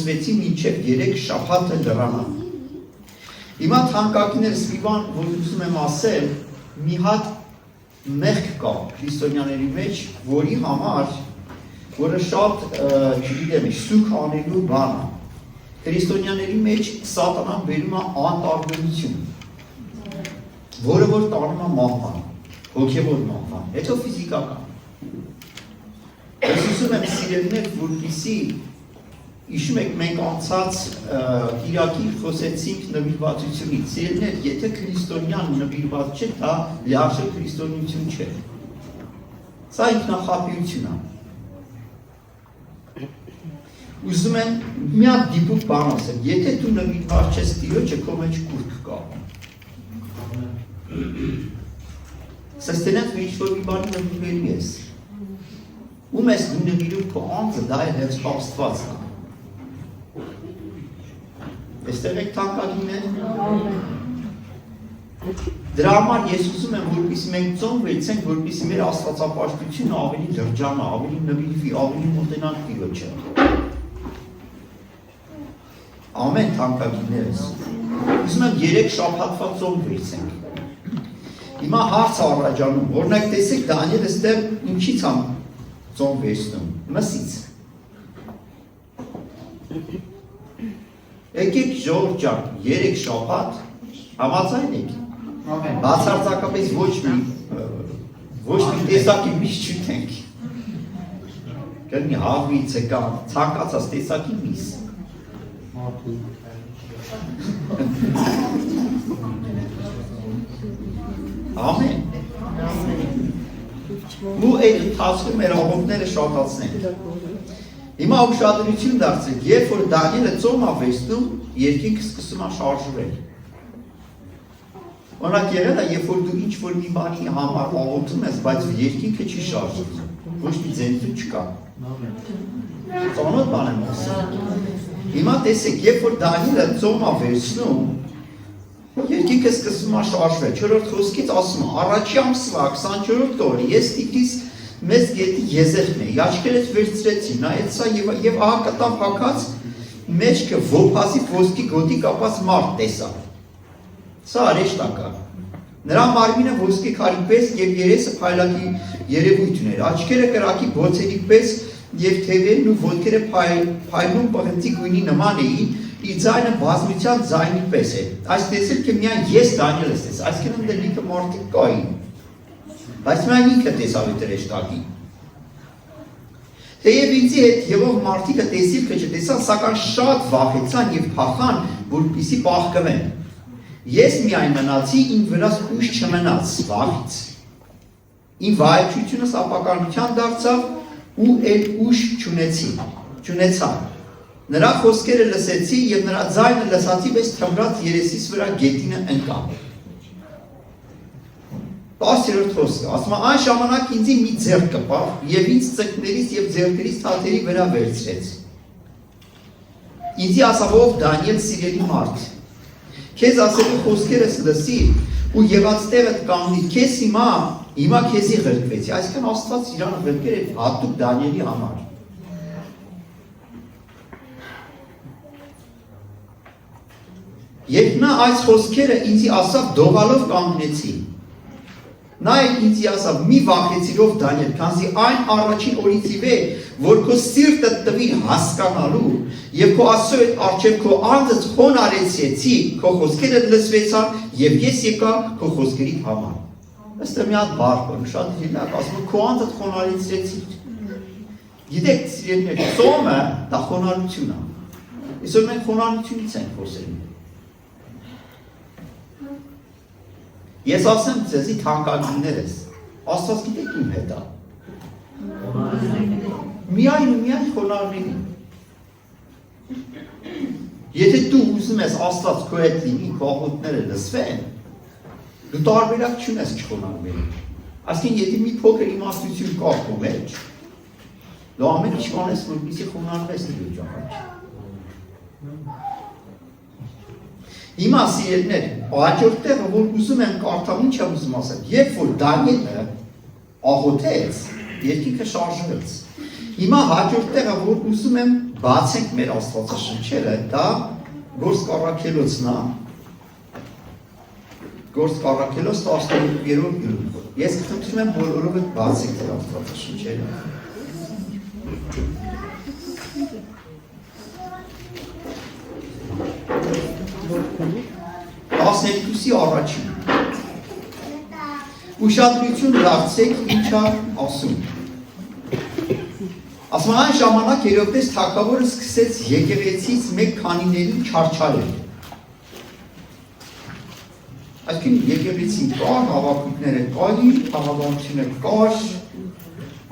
լսվեցի մինչև 3 շաբաթը լռանա։ Հիմա թանկագիներս մի բան, որ ուզում եմ ասել, մի հատ մեղք կա քրիստոնյաների մեջ, որի համար, որը շատ, չգիտեմ, սուք անելու բան է։ Քրիստոնյաների մեջ սատանան բերում է անտարբերություն, որը որ տանում է մահվան, հոգևոր մահվան, հետո ֆիզիկական։ Ես ուզում եմ սիրելիներ, որպեսզի հիշում եք մենք անցած Կիրակի խոսեցինք նվիրվածությունից։ Սիրելիներ, եթե քրիստոնյան նվիրված չէ, դա լիարժեք քրիստոնեություն չէ։ Սա ինքնախապեյություն է։ Ուզում եմ մի հատ դիպուկ բան ասել, եթե դու նվիրված չես Տիրոջը, քո մեջ կուրք կա։ Սստենած ինչ որ մի բանի նվիրվելու ես։ Ում ես դու նվիրում քո անձը, դա է հենց Աստված է։ Այստեղ եք թանկագիններ։ Դրա համար ես ուզում եմ, որպեսզի մենք ծոմ վերցենք, որպեսզի մեր աստվածապաշտությունը ավելի լրջանա, ավելի նվիրվի, ավելի մոտենանք Տիրոջը։ Ամեն թանկագիններս։ Ուզում եմ 3 շաբաթվա ծոմ վերցենք։ Հիմա հարց առաջանում, օրինակ տեսեք Դանիել այստեղ ինչից է ծոմ վերցնում, մսից։ Եկեք ժողովուրդ ջան, 3 շաբաթ համաձայն եք։ Բացարձակապես ոչ մի տեսակի միս չուտենք։ Կլինի հավից կամ ցանկացած տեսակի միս։ Ամեն։ Ու այդ ընթացքում մեր աղոթները շատացնենք։ Հիմա ուշադրություն դարձրեք, երբ որ Դանիելը ծոմ է վերցնում, երկինքը սկսում է շարժվել։ Օրինակ եղել է, երբ որ դու ինչ որ մի բանի համար աղոթում ես, բայց երկինքը չի շարժվում, ոչ մի ձենություն չկա։ Ծանոթ բան եմ ասում։ Հիմա տեսեք, երբ որ Դանիելը ծոմ է վերցնում, երկինքը սկսում է շարժվել։ 4-րդ խոսքից ասում է, առաջի ամսվա 24-րդ օրը ես Տիգրիս մեծ գետի եզերքն էի, աչքերս վերցրեցի, նայեցա եւ ահա կտավ հագած մեջքը ոփասի ոսկի գոտի կապած մարդ տեսա։ Սա արեշտակա։ Նրա մարմինը ոսկի քարի պես եւ երեսը փայլակի երևույթ ուներ, աչքերը կրակի բոցերի պես եւ թևերն ու ոտքերը փայլուն պղնձի գույնի նման էին, իր ձայնը բազմության ձայնի պես է։ Այս տեսիլքը միայն ես Դանիելս տեսա, այսինքն ընդ լիքը մարդիկ կային։ Բայց միայն ինքը տեսավ այդ հրեշտակին։ Թեև ինձի հետ եղող մարդիկը տեսիլքը չտեսան, սակայն շատ վախեցան եւ փախան, որպեսզի պաղկվեն։ Ես միայն մնացի, իմ վրաս ուժ չմնաց վախից։ Իմ վայելչությունս ապականության դարձավ ու էլ ուժ չունեցա։ Նրա խոսքերը լսեցի եւ նրա ձայնը լսացի, բայց թմրած երեսիս վրա գետինը ընկավ։ 10-րդ խոսքը, ասում է, այն ժամանակ ինձի մի ձեռք կպավ եւ ինձ ծնկներից եւ ձեռքերից թաթերի վրա վերցրեց։ Ինձի ասավ, ով Դանիել սիրելի մարդ, քեզ ասելու խոսքերս լսի ու եղած տեղդ կանգնի, քեզ հիմա քեզի ղրկվեցի, այսինքն Աստված իրան ղրկել է հատուկ Դանիելի համար։ Երբ նա այս խոսքերը ինձի ասավ, դողալով կանգնեցի։ Նա ինձ ասավ, մի վախեցիր ով Դանիել, քանզի այն առաջին օրից ի վեր, որ քո սիրտը տվի հասկանալու եւ քո Աստծո հետ արժեք քո անձը խոնարհեցի, քո խոսքերը լսվեցան եւ ես եկա քո խոսքերի համար։ Ըստ մի հատ բառ կա, շատ հիլակ, ասում քո անձը խոնարհեցի։ Գիտեք, սիրելիներ, ծոմը դա խոնարհություն է։ Այսօր մենք խոնարհությունից ենք խոսելու։ Ես ասեմ ձեզի թանկագիններս, Աստված գիտեք իմ հետ է։ Միայն ու միայն խոնարհվի։ Եթե դու ուզում ես Աստված քո հետ լինի, քո աղոթքները լսվեն, դու տարբերակ չունես չխոնարհվելու։ Այսինքն եթե մի փոքր իմաստություն կա քո մեջ, դու ամեն ինչ կանես, որպեսզի խոնարհվես դու ճանաչ։ Հիմա սիրելիներ, հաջորդ տեղը, որ ուզում եմ կարդամ, ինչ եմ ուզում ասել, երբ որ Դանիելը աղոթեց, երկինքը շարժվեց։ Հիմա հաջորդ տեղը, որ ուզում եմ բացենք մեր Աստվածաշնչերը, դա Գործ Առաքելոցն է։ Գործ Առաքելոց 12-րդ գլուխ։ Ես խնդրում եմ բոլորովը բացեք ձեր Աստվածաշնչերը։ Տասներկուսի առաջին։ Ուշադրություն դարձեք ինչա ասում։ Ասում այն ժամանակ Հերովդես թագավորը սկսեց եկեղեցից մեկ քանիներին չարչարել։ Այսինքն եկեղեցին կար, հավաքույթները կային, խաղաղությունը կար,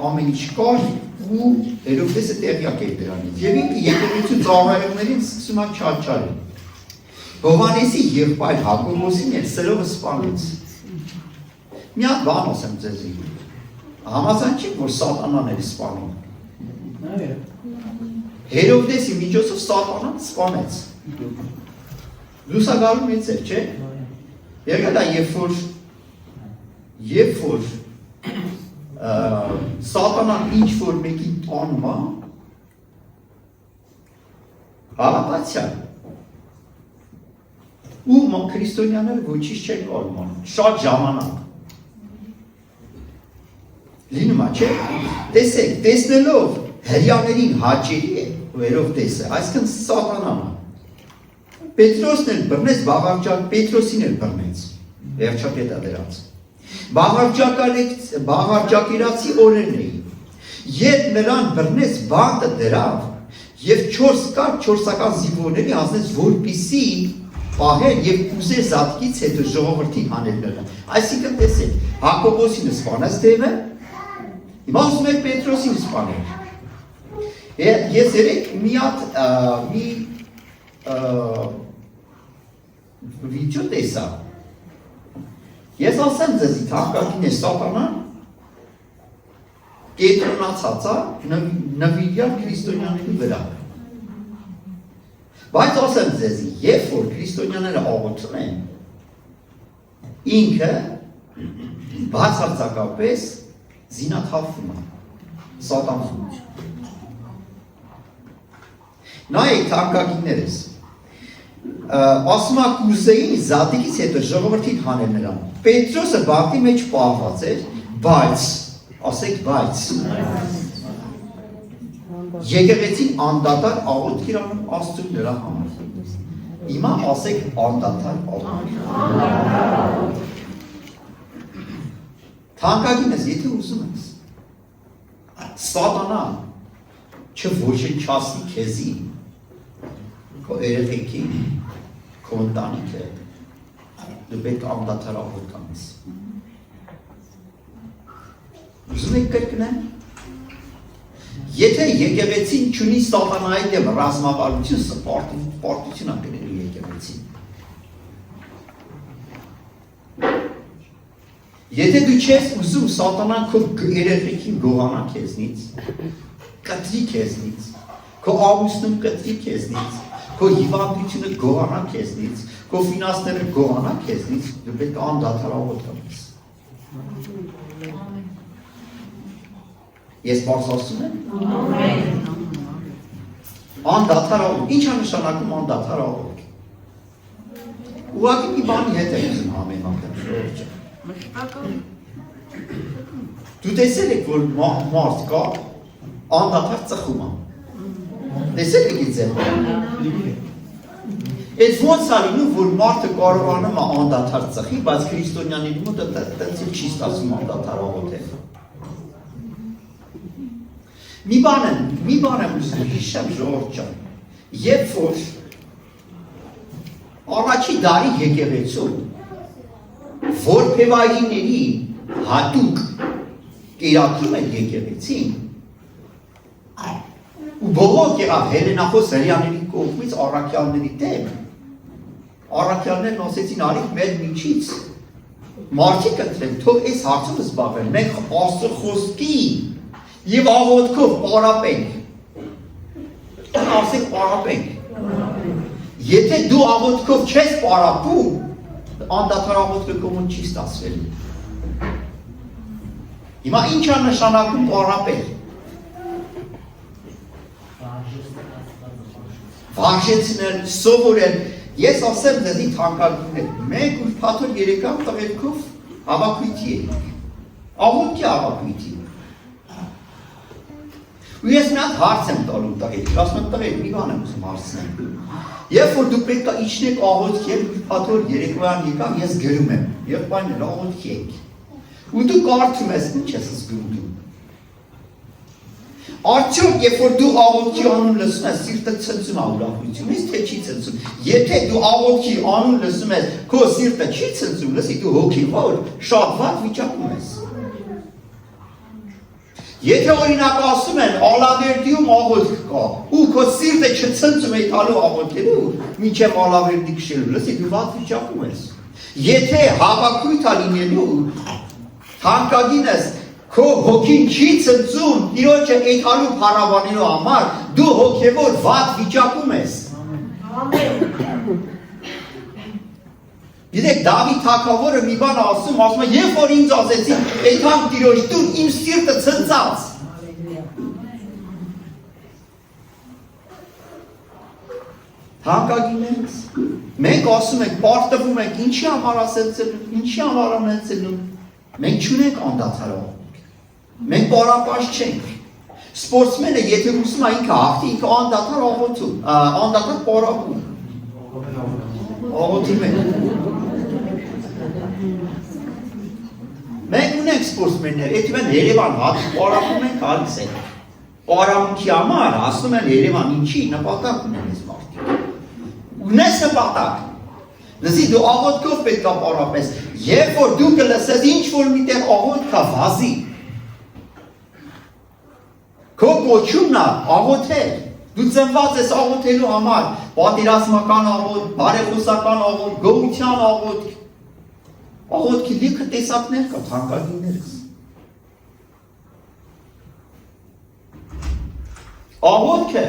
ամեն ինչ կար ու Հերովդեսը տեղյակ էր դրանից։ Եվ ինքը եկեղեցու ծառայողներին սկսում է չարչարել։ Հովհաննեսի եղբայր Հակոբոսին էլ սրովը սպանեց։ Մի հատ բան ասեմ ձեզի։ Համաձայն չեք, որ սատանան էր սպանում։ Հերովդեսի միջոցով սատանան սպանեց։ Լուսագալու մեծ էր, չէ՞։ Եղել է երբ որ սատանան ինչ որ մեկին տանում է, հավատացյալ։ Ու քրիստոնյաները ոչինչ չեն կարող անում, շատ ժամանակ։ Լինում է, չէ՞։ Տեսեք, տեսնելով հրյաներին հաճելի է, Հերովդեսը, այսինքն սատանան է։ Պետրոսն էլ բռնեց, Պետրոսին էլ բռնեց, վերջապետը դրած։ Բաղարջակիրացի օրերն էին, երբ նրան բռնեց բանտը դրավ և 4 4-ական զինվորների հանձնեց, որպեսզի պահեր և ուզեր զատկից հետո ժողովրդին հանել նրան։ Այսինքն տեսեք, Հակոբոսին սպանեց տեղը, հիմա ուզում եք Պետրոսին սպանել։ Ես երեք մի հատ վիդեո տեսա։ Ես ասեմ ձեզի, թանկագին է սատանան կենտրոնացած է նվիրյալ քրիստոնյաների վրա։ Բայց ասեմ ձեզի, երբ որ քրիստոնյաները աղոթում են, ինքը բացարձակապես զինաթափվում է սատանան։ Նայեք թանկագիններս, ասում է կուզեին զատիկից հետո ժողովրդին հանել նրան։ Պետրոսը բակի մեջ պահված էր, բայց, ասեք բայց, եկեղեցին անդադար աղոթք էր անում Աստծուն նրա համար։ Հիմա ասեք անդադար աղոթք։ Թանկագինս, եթե ուզում ես, սատանան չոչնչացնի քեզի, քո երեխեքին, քո ընտանիքը, դու պետք է անդադար աղոթք անես։ Ուզում եք կրկնեմ։ Եթե եկեղեցին չունի սատանայի դեմ ռազմավարություն, պարտություն է կրելու եկեղեցին։ Եթե դու չես ուզում սատանան քո երեխեքին գողանա քեզնից, կտրի քեզնից, քո ամուսնում կտրի քեզնից, քո հիվանդությունը գողանա քեզնից, քո ֆինանսները գողանա քեզնից, դու պետք է անդադար աղոթք անես։ Ես բարձ ասում եմ։ Անդադար աղոթք։ Ինչ է նշանակում անդադար աղոթք։ Ուղղակի մի բանի հետ եմ ուզում համեմատել։ Դու տեսել եք, որ մարդ կա, անդադար ծխում է։ Տեսել եք ինձ եմ։ Այդ ոնց է լինում, որ մարդը կարողանում է անդադար ծխի, բայց քրիստոնյաների մոտ այդպես չի ստացվում անդադար աղոթել։ Մի բան եմ ուզում հիշեմ ժողովուրդ ջան, երբ որ առաջի դարի եկեղեցում որբևայինների հատուկ կերակրում են եկեղեցին ու բողոք եղավ հելենախոս հրեաների կողմից առաքյալների դեմ, առաքյալներն ասեցին արիք մեր միջից մարդիկ ընտրեն, թող այս հարցով զբաղվեն, մենք Աստծո խոսքի և աղոթքով պարապենք, ասենք պարապենք, եթե դու աղոթքով չես պարապում, անդադար աղոթքը քո մոտ չի ստացվելու։ Հիմա ինչ է նշանակում պարապել։ վարժեցնել, սովորել։ Ես ասեմ ձեզի թանկագիններ, մենք ուրբաթ օր երեկամ տղերքով հավաքույթի ենք, աղոթքի հավաքույթի։ Ու ես մի հատ հարց եմ տալու տղերք, ասում եմ տղերք, մի բան եմ ուզում հարցնեմ։ Երբ որ դուք պետք է իջնեք աղոթքի, ուրբաթ օր երեկոյան եկամ, ես գրում եմ, եղբայրներ աղոթքի եք։ Ու դու կարդում ես, ինչ ես զգում դու։ Արդյոք, երբ որ դու աղոթքի անուն լսում ես, սիրտը ցնցում է ուրախությունից, թե չի ցնցում։ Եթե դու աղոթքի անուն լսում ես, քո սիրտը չի ցնցում, լսի դու հոգևոր շատ վատ վիճակում ես։ Եթե օրինակ ասում են Ալավերդիում աղոթք կա, ու քո սիրտը չցնցում է տալու աղոթքելու, մինչև Ալավերդի քշելու, լսի դու վատ վիճակում ես։ Եթե հավաքույթ է լինելու, թանկագին ես, քո հոգին չի ցնցում, Տիրոջը այդալու փառաբանելու համար, դու հոգևոր վատ վիճակում ես։ Գիտեք, Դավիթ թագավորը մի բան ասում է, երբ որ ինձ ասեցին, այդքան Տիրոջ դու իմ սիրտը ցնցած։ Թանկագիններս, մենք ասում ենք, պարտվում ենք, ինչի համար ասեցնում, ինչի համար անեցնում, մենք չունենք անդադար աղոթք, մենք պարապաշտ չենք։ Սպորտսմենը, եթե ուզում է ինքը հաղթի, ինքը անդադար աղոթում, անդադար պարապում։ Աղոթի մենք։ Մենք ունենք սպորտսմեններ, եթե մենք Երևան հատ պարապում ենք հալիս ենք։ Պարապմունքի համար ասում են Երևան ինչի նպատակ ունեն ես մարդիկ։ Ունես նպատակ։ Լսի դու աղոթքով պետք է պարապես, երբ որ դու կլսես ինչ որ միտեղ աղոթք կա վազի։ Քո կոչումն է աղոթել։ Դու ծնված ես աղոթելու համար, պատերազմական աղոթք, բարեխոսական աղոթք, գոհության աղոթք։ Աղոթքի լիքը տեսակներ կա, թանկագիններս։ Աղոթքը,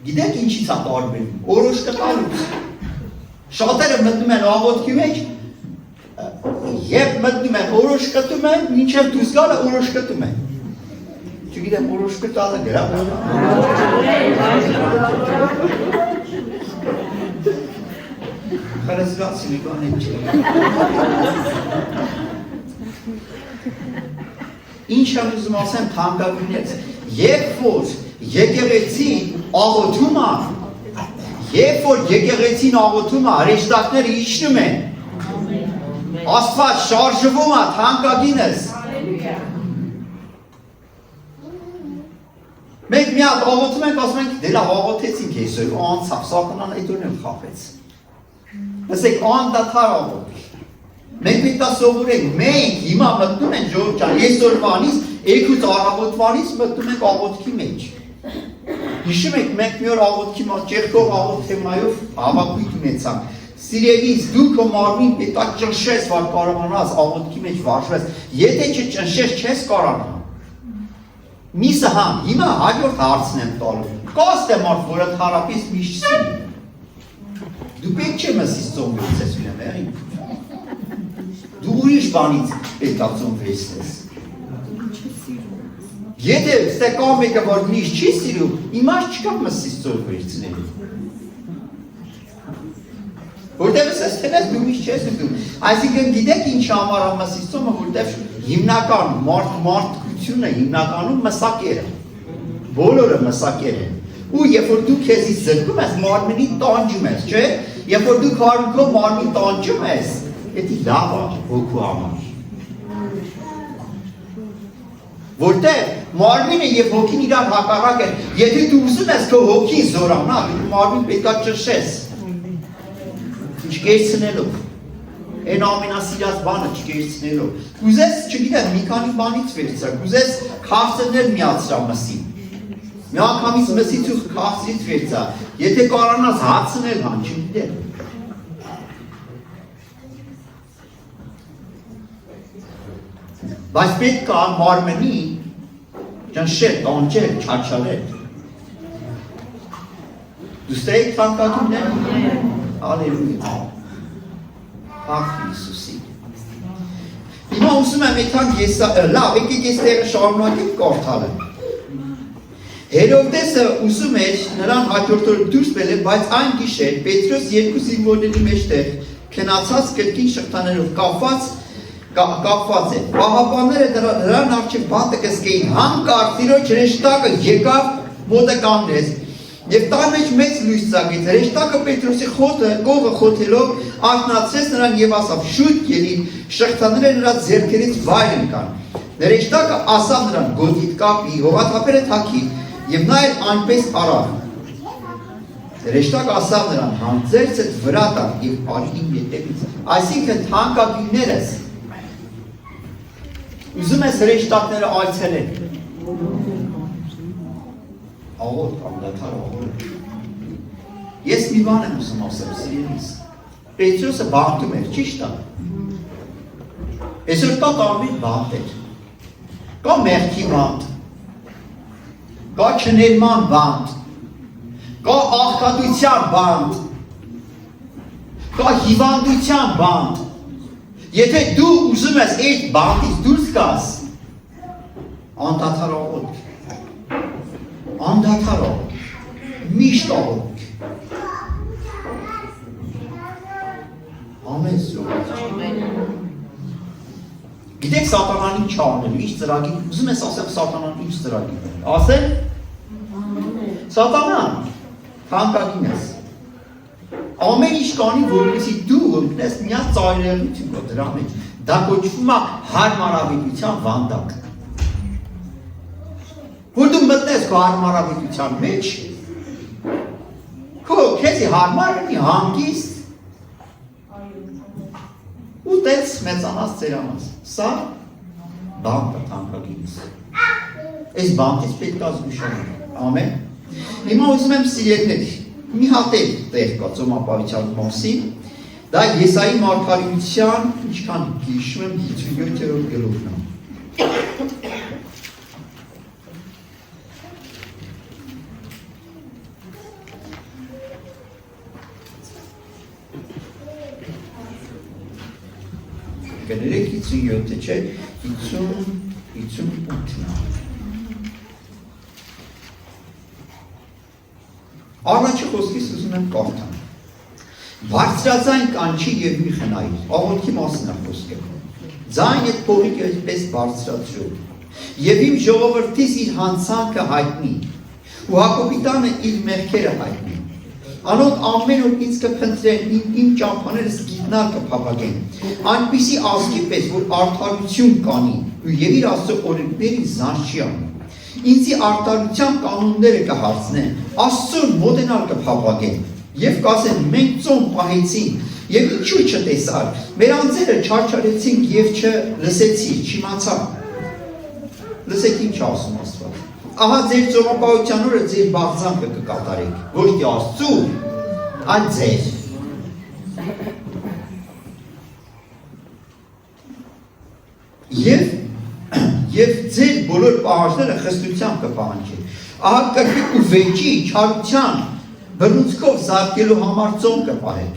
գիտեք ինչից է տարբերվում, որոշ կտալուց։ Շատերը մտնում են աղոթքի մեջ, երբ մտնում են որոշ կտում են, մինչև դուրս գալը որոշ կտում են։ Չգիտեմ, որոշ կտալը գրավ։ Խարազգացի մի բան եմ չէ։ Ինչ եմ ուզում ասեմ թանկագիններս, երբ որ եկեղեցին աղոթում է, երբ որ եկեղեցին աղոթում է, հրեշտակները իջնում են, Աստված շարժվում է թանկագիններս։ Մենք մի հատ աղոթում ենք, ասում ենք, դե լավ աղոթեցինք այսօր, անցավ, սատանան այդ օրն էլ խաբեց։ Ասեք անդադար աղոթք։ Մենք պետք է սովորենք, մենք հիմա մտնում ենք ժողովուրդ ջան, այսօրվանից, երկուց առավոտվանից մտնում ենք աղոթքի մեջ։ Հիշում եք, մենք մի օր աղոթքի մեջ Ճեղքով աղոթ թեմայով հավաքույթ ունեցանք։ Սիրելիս, դու քո մարմին պետք է ճնշես, որ կարողանաս աղոթքի մեջ վարժվես։ Եթե չճնշես, չես կարողանա։ Միսը համ, հիմա հաջորդ հարցն եմ տալու։ Կաստ է մարդ, որը թարապից միշտ սիրի։ Դու պետք չէ մսից ծոմվեցես ունեմ, դու ուրիշ բանից պետք է ծոմվեցես։ Եթե ստեկան մեկը, որ միշտ չի սիրում, իմաստ չկա մսից ծոմվեցնելու։ Որտև ես թելես դու միշտ չես ուզում։ Այսինքն գիտեք ինչ համար ամասից ծոմը, որտև հիմնական մարդկությունը հիմնականում մսակեր է։ Բոլորը մսակեր են։ Ու երբ որ դու քեզից զրկում ես, մարմնի տանջում ես, չէ՞։ Երբ որ դու քարունքով մարմին տանջում ես, դա լավ է հոգու համար։ Որտեղ մարմինը եւ հոգին իրար հակառակ են, եթե դու ուզում ես քո հոգին զորանա, դու մարմին պետք է ճնշես։ Չկերցնելով, այն ամենասիրած բանը չկերցնելով, կուզես, չգիտեմ, մի քանի բանից վերցա, կուզես քաղցրներ միացրա մսին, մի անգամից մսից ու քաղցրից վերցա, եթե կարանաս հացնել հան, չգիտեմ։ Բայց պետք է մարմնի ճնշել, տանջել, չարչարել։ Դու ստեիք թանկագիններ։ Ալելույա, Ախ Հիսուսի։ Հիմա ուզում եմ այդքան լավ, եկեք ես տեղը շարունակենք կարդալը։ Հերովդեսը ուզում էր նրան հաջորդ օրը դուրս բերել, բայց այն գիշեր Պետրոս երկու զինվորների մեջտեղ քնացած կրկին շղթաներով կապված է։ Պահապանները նրան առջև բանտը կսկեին, հանկարծ Տիրոջ հրեշտակը եկավ մոտը կանգնեց եւ տան մեջ մեծ լույս ծագեց։ Հրեշտակը Պետրոսի կողը խոթելով արթնացրեց նրան եւ ասավ. «Շուտ ելին», շղթաները նրա ձեռքերից վայր ընկան։ Հրեշտակը ասավ նրան. «Գոտիդ կապի, հողաթափերը թաքի», եւ նա էլ այնպես արավ։ Հրեշտակը ասավ նրան. «Հանդերձդ վրա տար եւ արի իմ ետևից»։ Այսինքն թանկագիններս ուզում ես հրեշտակները այցելել։ Աղոտ անդադար աղոտ։ Ես մի բան եմ ուզում ասեմ, սիրելիս։ Պետրոսը բանտում էր, ճիշտ է։ Այսօր կա տարբեր բանտեր։ Կա մեղքի բանտ, կա չներման բանտ, կա աղքատության բանտ, կա հիվանդության բանտ։ Եթե դու ուզում ես այդ բանտից դուրս գաս, անդադար աղոտ։ Անդադար աղոտ, միշտ աղոտ։ Ամեն զորոց։ Գիտեք սատանան ինչ անել, ինչ ծրագիր, ուզում ես ասեմ սատանան ինչ ծրագիր է։ Ասել։ Սատանան, թանկագին ես։ Ամեն ինչ կանի, որպեսզի դու ընկնես մի հատ ծայրահեղություն կա դրա մեջ։ Դա կոչվում է հարմարավետության վանդակ։ Որ դու մտնես քո հարմարավետության մեջ, քեզի հարմար լինի, հանգիստ, ու տես մեծանաս ծերանաս։ Սա բանտ է թանկագինս։ Այս բանտից պետք է զգուշանալ։ Ամեն։ Հիմա ուզում եմ սիրելիներ, մի հատ էլ տեղ կա ծոմապահության մասին, դա Եսայի մարգարեության, ինչքան հիշում եմ, 57-րդ գլուխն է։ Կներեք 57-ը չէ, 58-ն է։ Առաջի խոսքից ուզում եմ կարդամ։ Բարձրաձայն կանչի եւ մի խնայի, աղոթքի մասին է խոսքը։ Ձայն այդ փողիկ այսպես բարձրացրու։ Եվ իմ ժողովրդիս իր հանցանքը հայտնի, ու Հակոբի տանը իր մեղքերը հայտնի։ Անոնք ամեն օր ինձ կփնտրեն, իմ ճամփաներս գիտնալ կփափագեն, այնպիսի ազգի պես, որ արդարություն կանի, եւ իր Աստծո օրենքներին զանց չի անի։ Ինձի արտարության կանոնները կհարցնեն, Աստծուն մոտենալ կփափագեն, եւ կասեն մենք ծոմ պահեցինք, եւ ինչու չտեսար, մեր անձերը չարչարեցինք եւ չլսեցի, չիմացանք։ Լսեք ինչ ասում Աստված։ Ահա ձեր ծոմապահության օրը ձեր բաղձանքը կկատարեք, ոչ թե Աստծու, այլ ձեր։ Եվ ձեր բոլոր պահանջները խստությամբ կպահանջեն։ Ահա կրկին ու վեճի, չարության, բռնուցքով զարկելու համար ծոմ կպահեք։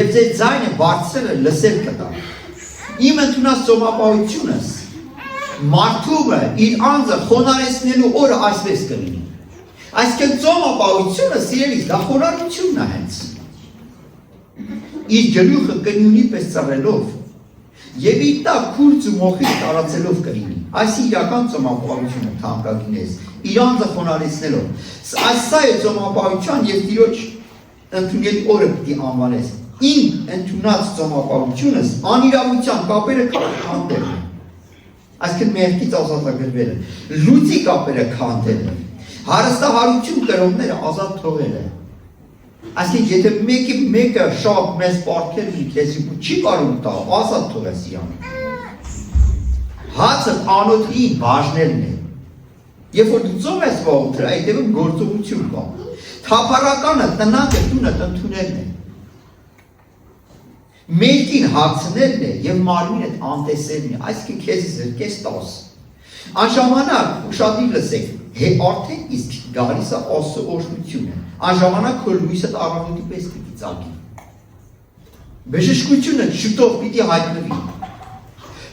Եվ ձեր ձայնը բարձրը լսել կտա։ Իմ ընդունած ծոմապահությունս մարդուը իր անձը խոնարհեցնելու օրը այսպես կլինի։ Այսինքն ծոմապահությունը սիրելիս դա խոնարհությունն է հենց։ Իր գլուխը կնյունի պես ծռելով եւ իր տակ քուրձ ու մոխիր տարածելով կլինի։ Այս իրական ծոմապահությունը թանկագինես, իր անձը խոնարհեցնելով։ Սա է ծոմապահության եւ Տիրոջ ընդունելի օրը պիտի անվանես։ Իմ ընդունած ծոմապահությունս անիրավության կապերը քանդել է։ Այսինքն մեղքից ազատագրվելը, լուծի կապերը քանդելը, հարստահարություն կրողները ազատ թողելը։ Այսինքն եթե մեկը շատ մեծ պարտքեր ունի քեզի ու չի կարող տա, ազատ թողես իրան։ Հացը անոթի բաժնելն է։ Երբ որ դու ծով ես վաղում, դրա հետևում գործողություն կա։ Թափառականը տնակը տունը տնթունելն է։ Մերկին հացնելն է եւ մարմինը անտեսելն է, այսինքն քեզ զրկես 10։ Անժամանակ ուշադիր լսեք, արդեն իսկ գալիս է Աստծո օրհնությունը։ Անժամանակ քո լույսը առավոտի պես պիտի ծագի։ Բժշկությունը շուտով պիտի հայտնվի։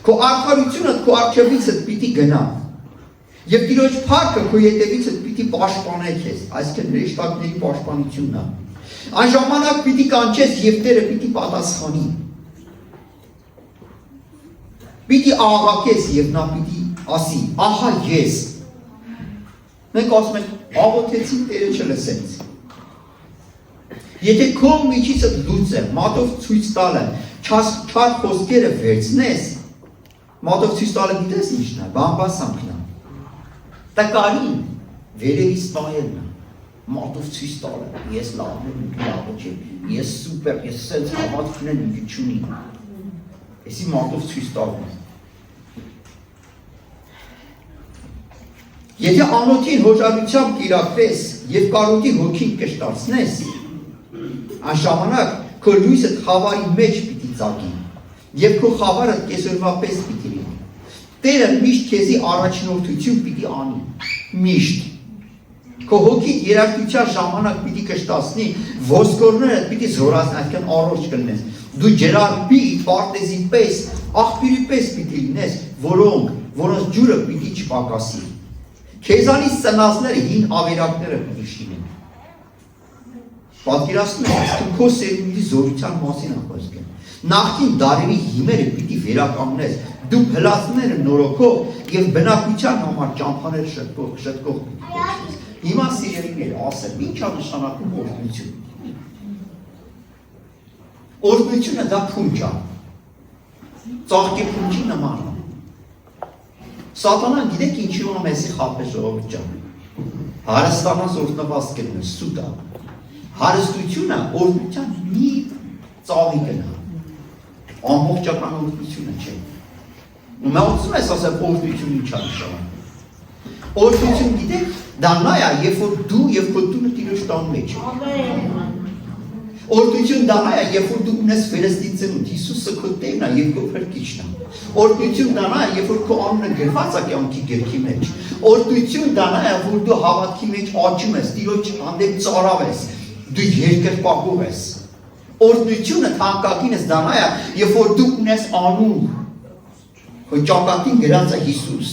Քո արդարությունը քո առջևից պիտի գնա։ Եվ Տիրոջ փառքը քո ետևից պիտի պաշտպանե քեզ, այսինքն հրեշտակների պաշտպանությունն է։ Այն ժամանակ պիտի կանչես եւ Տերը պիտի պատասխանի։ Պիտի աղաղակես եւ նա պիտի ասի. ահա ես։ Մենք ասում ենք աղոթեցին, Տերը չլսեց։ Եթե քո միջիցը լուծը, մատով ցույց տալը, չար խոսքերը վերցնես, մատով ցույց տալը գիտես ինչն է, բամբասանքն է։ Տակարին վերևից նայելն է, մատով ցույց տալը, ես լավ եմ, լավ չէ, ես սուպեր, ես սենց հավատքն եմ ինքը չունի։ Էսի մատով ցույց տալն է։ Եթե անոթին հոժարությամբ կիրակվես և կարոտի հոգին կշտացնես, այն ժամանակ քո լույսդ խավարի մեջ պիտի ծագի և քո խավարը կեսօրվա պես պիտի լինի։ Տերը միշտ քեզի առաջնորդություն պիտի անի, միշտ։ Քո հոգիդ երաժշտության ժամանակ պիտի կշտացնի, ոսկորներդ պիտի զորացնի, այսինքն առողջ կլինես։ Դու ջրարբի, պարտեզի պես, աղբյուրի պես պիտի լինես, որոնց ջուրը պիտի չպակասի։ Քեզանից ծնածները հին ավերակները պիտի շինեն։ Պատկերացնում ես, քո սերունդի զորության մասին է խոսքը։ Նախկին դարերի հիմերը պիտի վերականգնես, դու փլացները նորոգող եւ բնակության համար ճամփաներ շտկող պիտի կոչվես։ Հիմա սիրելիներ, ասեմ, ի՞նչ է նշանակում օրհնություն։ Օրհնությունը դա փունջ է։ Ծաղկի փունջի նման է։ Սատանան գիտեք ինչի ու մեզի խապե ժողովուրդ ջան։ Հարստանաս օրհնված կլինես, սուտ է։ Հարստությունը օրհնության մի ծաղիկն է։ Ամբողջական օրհնությունը չէ։ Ու նա ուզում ես ասել օրհնություն ինչ է նշանակում։ Օրհնություն գիտեք, դա նա է, երբ որ դու եւ քո տունը Տիրոջ տան մեջ է։ Օրհնություն դա է, երբ որ դու ունես վերստի ծնունդ, Հիսուսը քո Տերն է եւ քո Փրկիչն է։ Օրհնություն դա է, երբ որ քո անունը գրված է կյանքի գրքի մեջ։ Օրհնություն դա է, որ դու հավատքի մեջ աճում ես, Տիրոջ հանդեպ ծարավ ես, դու երկրպագող ես։ Օրհնությունը թանկագինս դա է, երբ որ դու ունես անուն, քո ճակատին գրած է Հիսուս։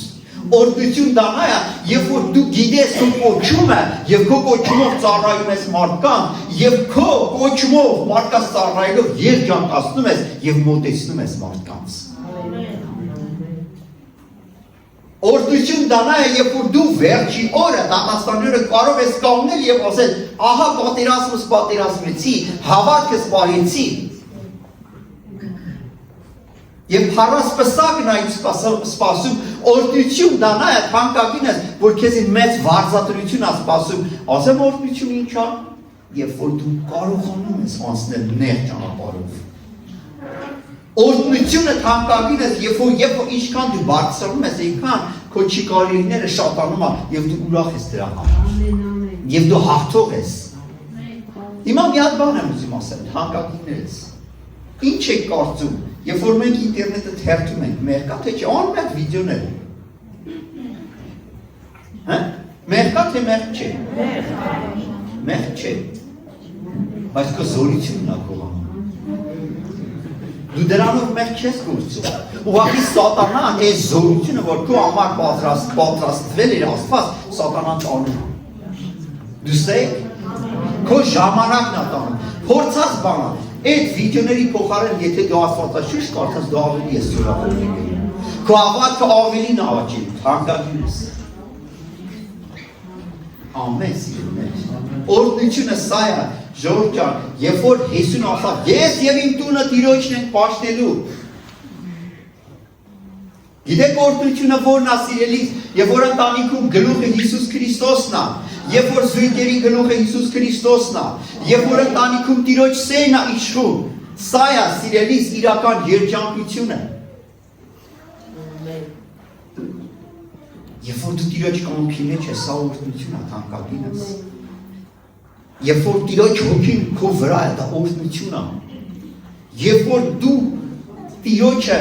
Օրհնություն դա է, երբ որ դու գիտես քո կոչումը եւ քո կոչումով ծառայում ես մարդկան եւ քո կոչումով մարդկանց ծառայելով երջանկացնում ես եւ մոտեցնում ես մարդկանց։ Օրհնություն դա է, երբ որ դու վերջի օրը Դատաստանի օրը կարող ես կանգնել եւ ասել, ահա պատերազմս պատերազմեցի, հավատքս պահեցի։ Եվ հարասպսակն այդ սպասում, օրհնություն դա նա է, թանկագինս, որ քեզի մեծ վարձատրություն է սպասում, ասեմ օրհնություն ինչ է, երբ որ դու կարողանում ես անցնել նեղ ճանապարհով։ Օրհնությունը թանկագինս, երբ որ ինչքան դու բարձրանում ես, այնքան քո չիկարիները շատանում է եւ դու ուրախ ես դրա համար։ Եվ դու հաղթող ես։ Հիմա մի հատ բան եմ ուզում ասել, թանկագիններս։ Ինչ եք կարծում, երբ որ մենք ինտերնետը թերթում ենք, մեղքա թե չէ, անում ենք վիդեոներ։ Հա? Մեղքա թե մեղք չէ։ Մեղք չէ։ Բայց քո զորությունն է կողանում։ Դու դրանով մեղք չես գործում։ Ուղղակի սատանան այս զորությունը, որ քո համար պատրաստվել էր Աստված, սատանան տանում։ Դու ստեյք, քո ժամանակն է տանում։ Փորձած բան է։ Այդ վիդեոների փոխարեն, եթե դու Աստվածաշունչ կարդաս, դու ավելի ես ուրախ լինի։ Քո հավատքը ավելին աճի, թանկագինս։ Ամեն սիրուներ։ Օրհնությունը սա է, ժողովուրդ ջան, երբ որ Հիսուսն ասավ, ես եւ իմ տունը Տիրոջն ենք պաշտելու։ Գիտեք օրհնությունը որն է սիրելիս, երբ որ ընտանիքում գլուխը Հիսուս Քրիստոսն է, երբ որ զույգերի գլուխը Հիսուս Քրիստոսն է, երբ որ ընտանիքում Տիրոջ սերն է իշխում, սա է սիրելիս իրական երջանկությունը։ Երբ որ դու Տիրոջ կամքի մեջ ես, սա օրհնություն է թանկագինս։ Երբ որ Տիրոջ հոգին քո վրա է, դա օրհնություն է։ Երբ որ դու Տիրոջը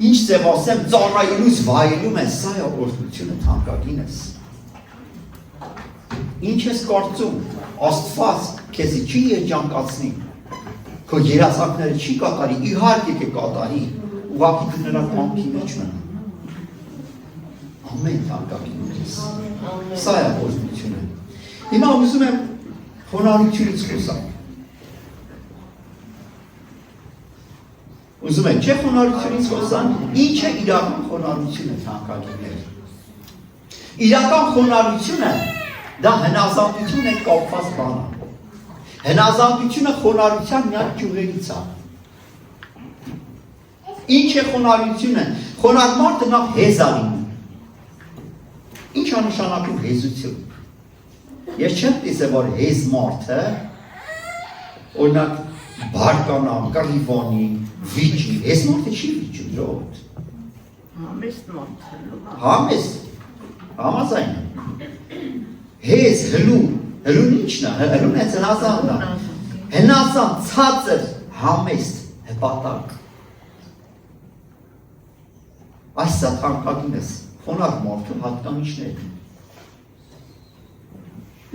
ինչ ձև ասեմ, ծառայելուց վայելում ես, սա է օրհնությունը թանկագինս։ Ինչ ես կարծում, Աստված քեզի չի երջանկացնի, քո երազանքները չի կատարի, իհարկե կկատարի, ուղղակի դու նրա կամքի մեջ մնա։ ամեն թանկագիններս։ Սա է օրհնությունը։ Հիմա ուզում եմ խոնարհությունից խոսալ։ Ուզում եք չէ խոնարհությունից խոսան, ինչ է իրական խոնարհությունը թանկագիններ։ Իրական խոնարհությունը դա հնազանդություն է կապված բան։ Հնազանդությունը խոնարհության միակ ճյուղերից է։ Ինչ է խոնարհությունը։ Խոնարհ մարդը նա հեզ է լինում։ Ինչ է նշանակում հեզություն։ Ես չեմ տեսել, որ հեզ մարդը օրինակ բարկանա, կռիվանի, վիճի, հեզ մարդը չի վիճում, ժողովուրդ։ Համեստ մարդը։ Համեստ, համաձայն։ Հեզ, հլուն ինչն է, հլուն հենց հնազանդն է։ Հնազանդ, ցածր, համեստ, հպատակ։ Այս սա թանկագինս, խոնարհ մարդու հատկանիշներն են։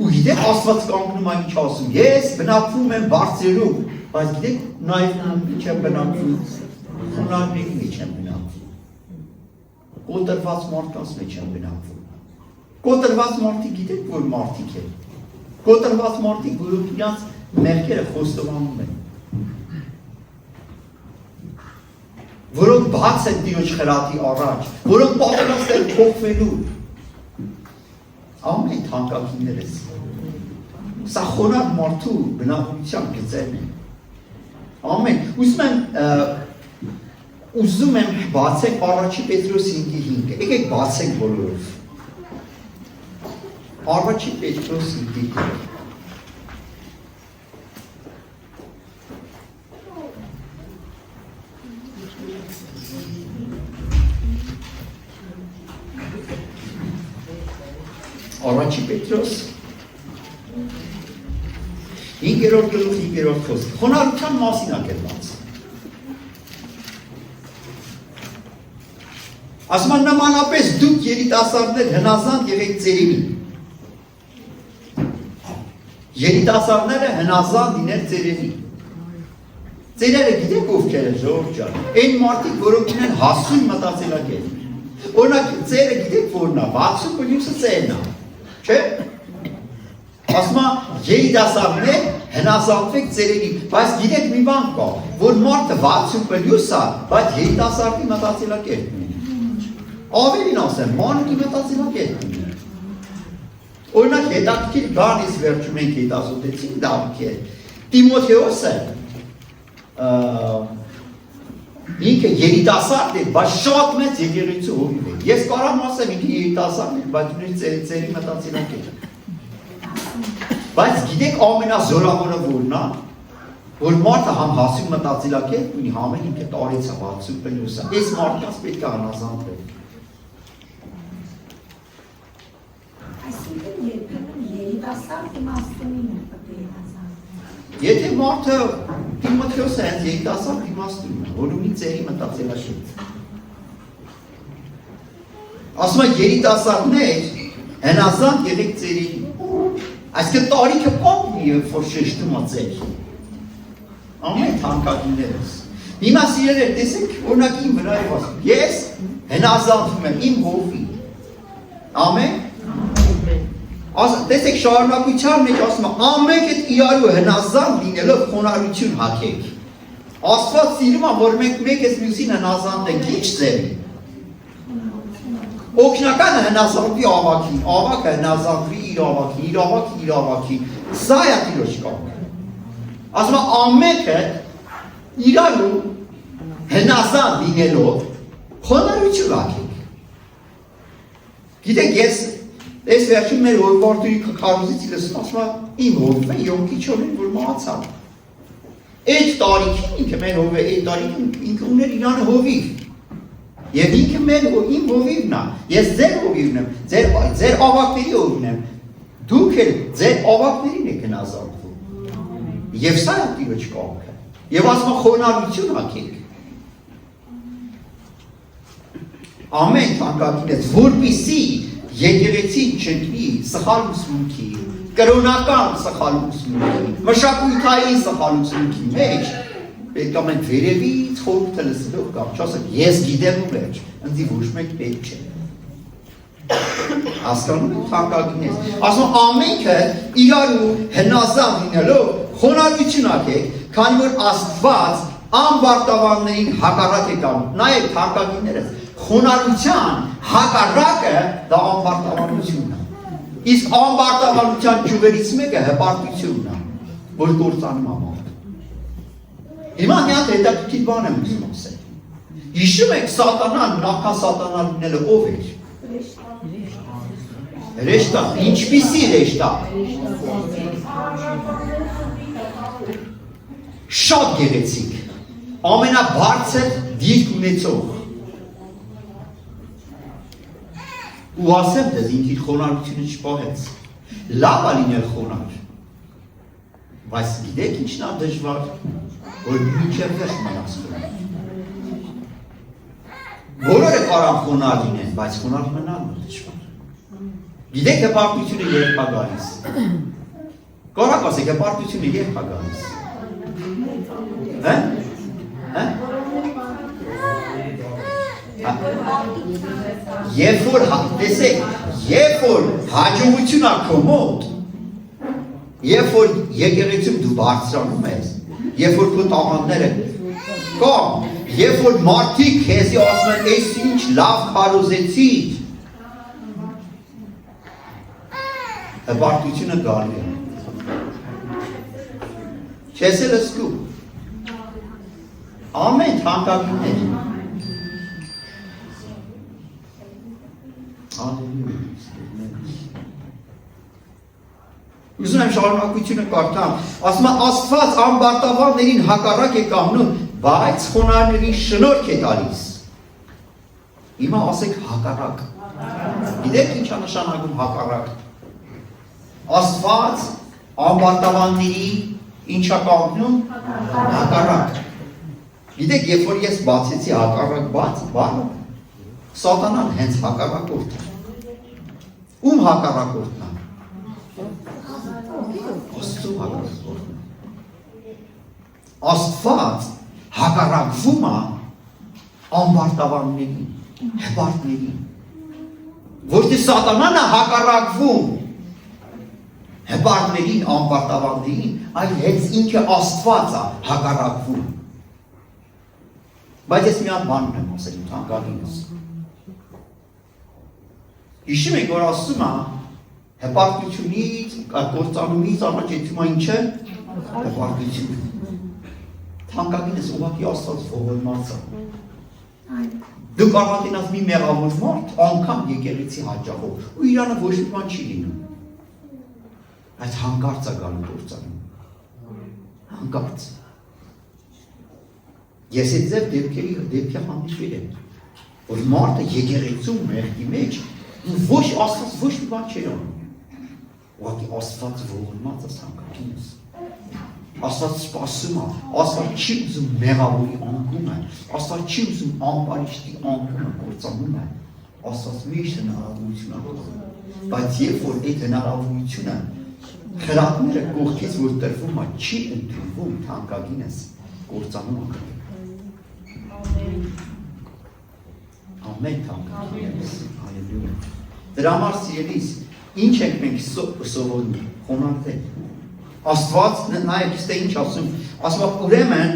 Ու գիտեք Աստված կանգնում է ինչ ասում, ես բնակվում եմ բարձրերում, բայց գիտեք նաև ինչ եմ բնակվում, խոնարհների մեջ եմ բնակվում, կոտրված մարդկանց մեջ եմ բնակվում, կոտրված մարդիկ գիտեք որ մարդիկ են, կոտրված մարդիկ որոնք իրենց մեղքերը խոստովանում են, որոնք բաց են Տիրոջ խրատի առաջ, որոնք պատրաստ են փոխվելու, ամեն թանկագիններս, սա խոնարհ մարդու բնավորության գծերն են, ամեն, ուզում եմ բացեք առաջի Պետրոս 5:5, եկեք բացեք բոլորով, առաջի Պետրոս 5:5, Առաջի Պետրոս 5-րդ գլուխ 5-րդ խոսք խոնարհության մասին է գրված ասում են նմանապես դուք երիտասարդներ հնազանդ եղեք ծերերին երիտասարդները հնազանդ լինեն ծերերին ծերերը գիտեք ովքեր են ժողովուրդ ջան այն մարդիկ որոնք ունեն հասուն մտածելակերպ օրինակ ծերը գիտեք որն է 60 պլյուսը ծերն է Չէ, ասում է երիտասարդներ հնազանդվեք ծերերին, բայց գիտեք մի բան կա, որ մարդը 60 պլյուս է, բայց երիտասարդի մտածելակերպն ունի։ Ավելին ասեմ, մանուկի մտածելակերպն ունի։ Օրինակ հետաքրքիր բան ես վերջում ենք հետազոտեցինք Դավիթը, Տիմոթեոսը ինքը երիտասարդ է, բայց շատ մեծ եկեղեցու հովիվ է։ Ես կարող ասեմ ինքը երիտասարդ է, բայց ուներ ծերի մտածելակերպ։ Բայց գիտեք ամենազորավորը որն է, որ մարդը համ հասուն մտածելակերպ ունի, համ էլ ինքը տարեց է 60 պլյուսը։ Այս մարդկանց պետք է հնազանդվել։ Այսինքն երբեմն երիտասարդ իմաստունին է պետք է հնազանդվել։ Եթե մարդը Տիմոթեոսը հենց երիտասարդ իմաստուն է, որ ունի ծերի մտածելակերպ։ Ասում է երիտասարդներ հնազանդ եղեք ծերերին։ Այսինքն տարիքը կողմի երբ որ շեշտում է ծեր։ Ամեն թանկագիններս։ Հիմա սիրելիներ, տեսեք օրինակ իմ վրա է ասում։ Ես հնազանդվում եմ իմ հովի։ Ամեն։ Տեսեք շարունակության մեջ ասում է ամենք այդ իրարու հնազանդ լինելով խոնարհություն հագեք։ Աստված սիրում է որ մենք մեկ էս մյուսին հնազանդենք ինչ ձևի։ Օգնականը հնազանդվի ավակին, ավակը հնազանդվի իր ավակին, իր ավակը իր ավակին։ Սա է Տիրոջ կամքը։ Ասում է ամենքը իրարու հնազանդ լինելով խոնարհություն հագեք։ Գիտեք ես Ես վերջում մեր հորվարտուի քարոզից լսում ասում է իմ հովիվ է յոնքի չորին որ մահացավ։ Այդ տարիքին ինքը մեր հովիվ է, այդ տարիքին ինքը ուներ իրան հովիվ։ Եվ ինքը մեր իմ հովիվն է, ես ձեր հովիվն եմ, ձեր ավակների հովիվն եմ, դուք էլ ձեր ավակներին եք հնազանդվում։ Եվ սա է Տիրոջ կամքը։ Եվ ասում է խոնարհություն հագեք։ Ամեն թանկագինից, որպեսզի եկեղեցին չընկնի սխալ ուսմունքի, կրոնական սխալ ուսմունքի, մշակութային սխալ ուսմունքի մեջ, պետք է մենք վերևից խորհուրդը լսելով կամ չասենք ես գիտեմ ու վերջ, ընձի ոչ մեկ պետք չէ։ Հասկանում եք թանկագիններ։ Ասում ամենքը իրարու հնազանդ լինելով խոնարհություն ակեք, քանի որ Աստված անբարտավաններին հակառակ է կանում։ Նայեք թանկագիններս, խոնարհության հակառակը դա անբարտավանությունն է։ Իսկ անբարտավանության ճյուղերից մեկը հպարտությունն է, որ կործանում է մարդը։ Հիմա մի հատ հետաքրքիր բան եմ ուզում ասել։ Հիշում եք սատանան, նախքան սատանա լինելը ով էր։ Ռեշտա, ինչպիսի ռեշտա։ Շատ գեղեցիկ, ամենաբարձր դիրք ունեցող։ Ու ասեմ դες ինք իր խոնարհությունը չպահեց։ Լավ է լինել խոնարհ։ Բայց գիտեք ինչն է դժվար, որ մինչև վերջ մնաց խոնարհ։ Բոլորը կարող խոնարհ լինեն, բայց խոնարհ մնալն է դժվար։ Գիտեք հպարտությունը երբ է գալիս։ Կարող ասեք հպարտությունը երբ է գալիս։ Երբ որ տեսեք, երբ որ հաջողություն ա քո մոտ, երբ որ եկեղեցում դու բարձրանում ես, երբ որ քո տաղանդները կամ երբ որ մարդիկ քեզի ասում են «Էս ինչ լավ քարոզեցիր», հպարտությունը գալու է։ Չես էլ զգում։ Ամեն թանկագիններ։ Ուզում եմ շարունակությունը կարդամ, ասում է Աստված անբարտավաններին հակառակ է կանգնում, բայց խոնարհներին շնորհք է տալիս։ Հիմա ասեք հակառակ։ Գիտեք ինչ է նշանակում հակառակ։ Աստված անբարտավանների ինչ է կանգնում, հակառակ։ Գիտեք, երբ որ ես բացեցի հակառակ բանը, սատանան հենց հակառակորդն է։ Ում հակառակորդն է։ Աստծու հակառակորդն է։ Աստված հակառակվում է անբարտավաններին, հպարտներին։ Ոչ թե սատանան է հակառակվում հպարտներին, անբարտավաններին, այլ հենց ինքը Աստված է հակառակվում։ Բայց ես մի հատ բան ունեմ ասել իմ թանկագինս։ Հիշում եք, որ ասում է հպարտությունից, կործանումից առաջեցում է ինչ է։ Հպարտություն։ Թանկագինս ուղղակի Աստված ողորմած է։ Դու կարող ես մի մեղավոր մարդ անգամ եկեղեցի հաճախող ու իրանը ոչ մի բան չի լինում։ Այդ հանկարծ է գալու կործանում։ Հանկարծ։ Ես այդ ձև դեպքի հանդիպել եմ, որ մարդը եկեղեցում մեղքի մեջ ոչ Աստված ոչ մի բան չի անում։ Ուղղակի Աստված ողորմած է թանկագինս։ Աստված սպասում է, Աստված չի ուզում մեղավորի անկումը, Աստված չի ուզում անպարիշտի անկումը կործանում է, Աստված միշտ հնարավորություն է տալու։ Բայց երբ որ այդ հնարավորությունը խրատները կողքից որ տրվում է, չի ընդունվում թանկագինս, կործանում է։ Ամեն թանկագինս, այլույն։ Դրա համար սիրելիս, ինչ ենք մենք սովորում, խոնարհվել։ Աստված նայեք, ստե ինչ ասում, ասում ուրեմն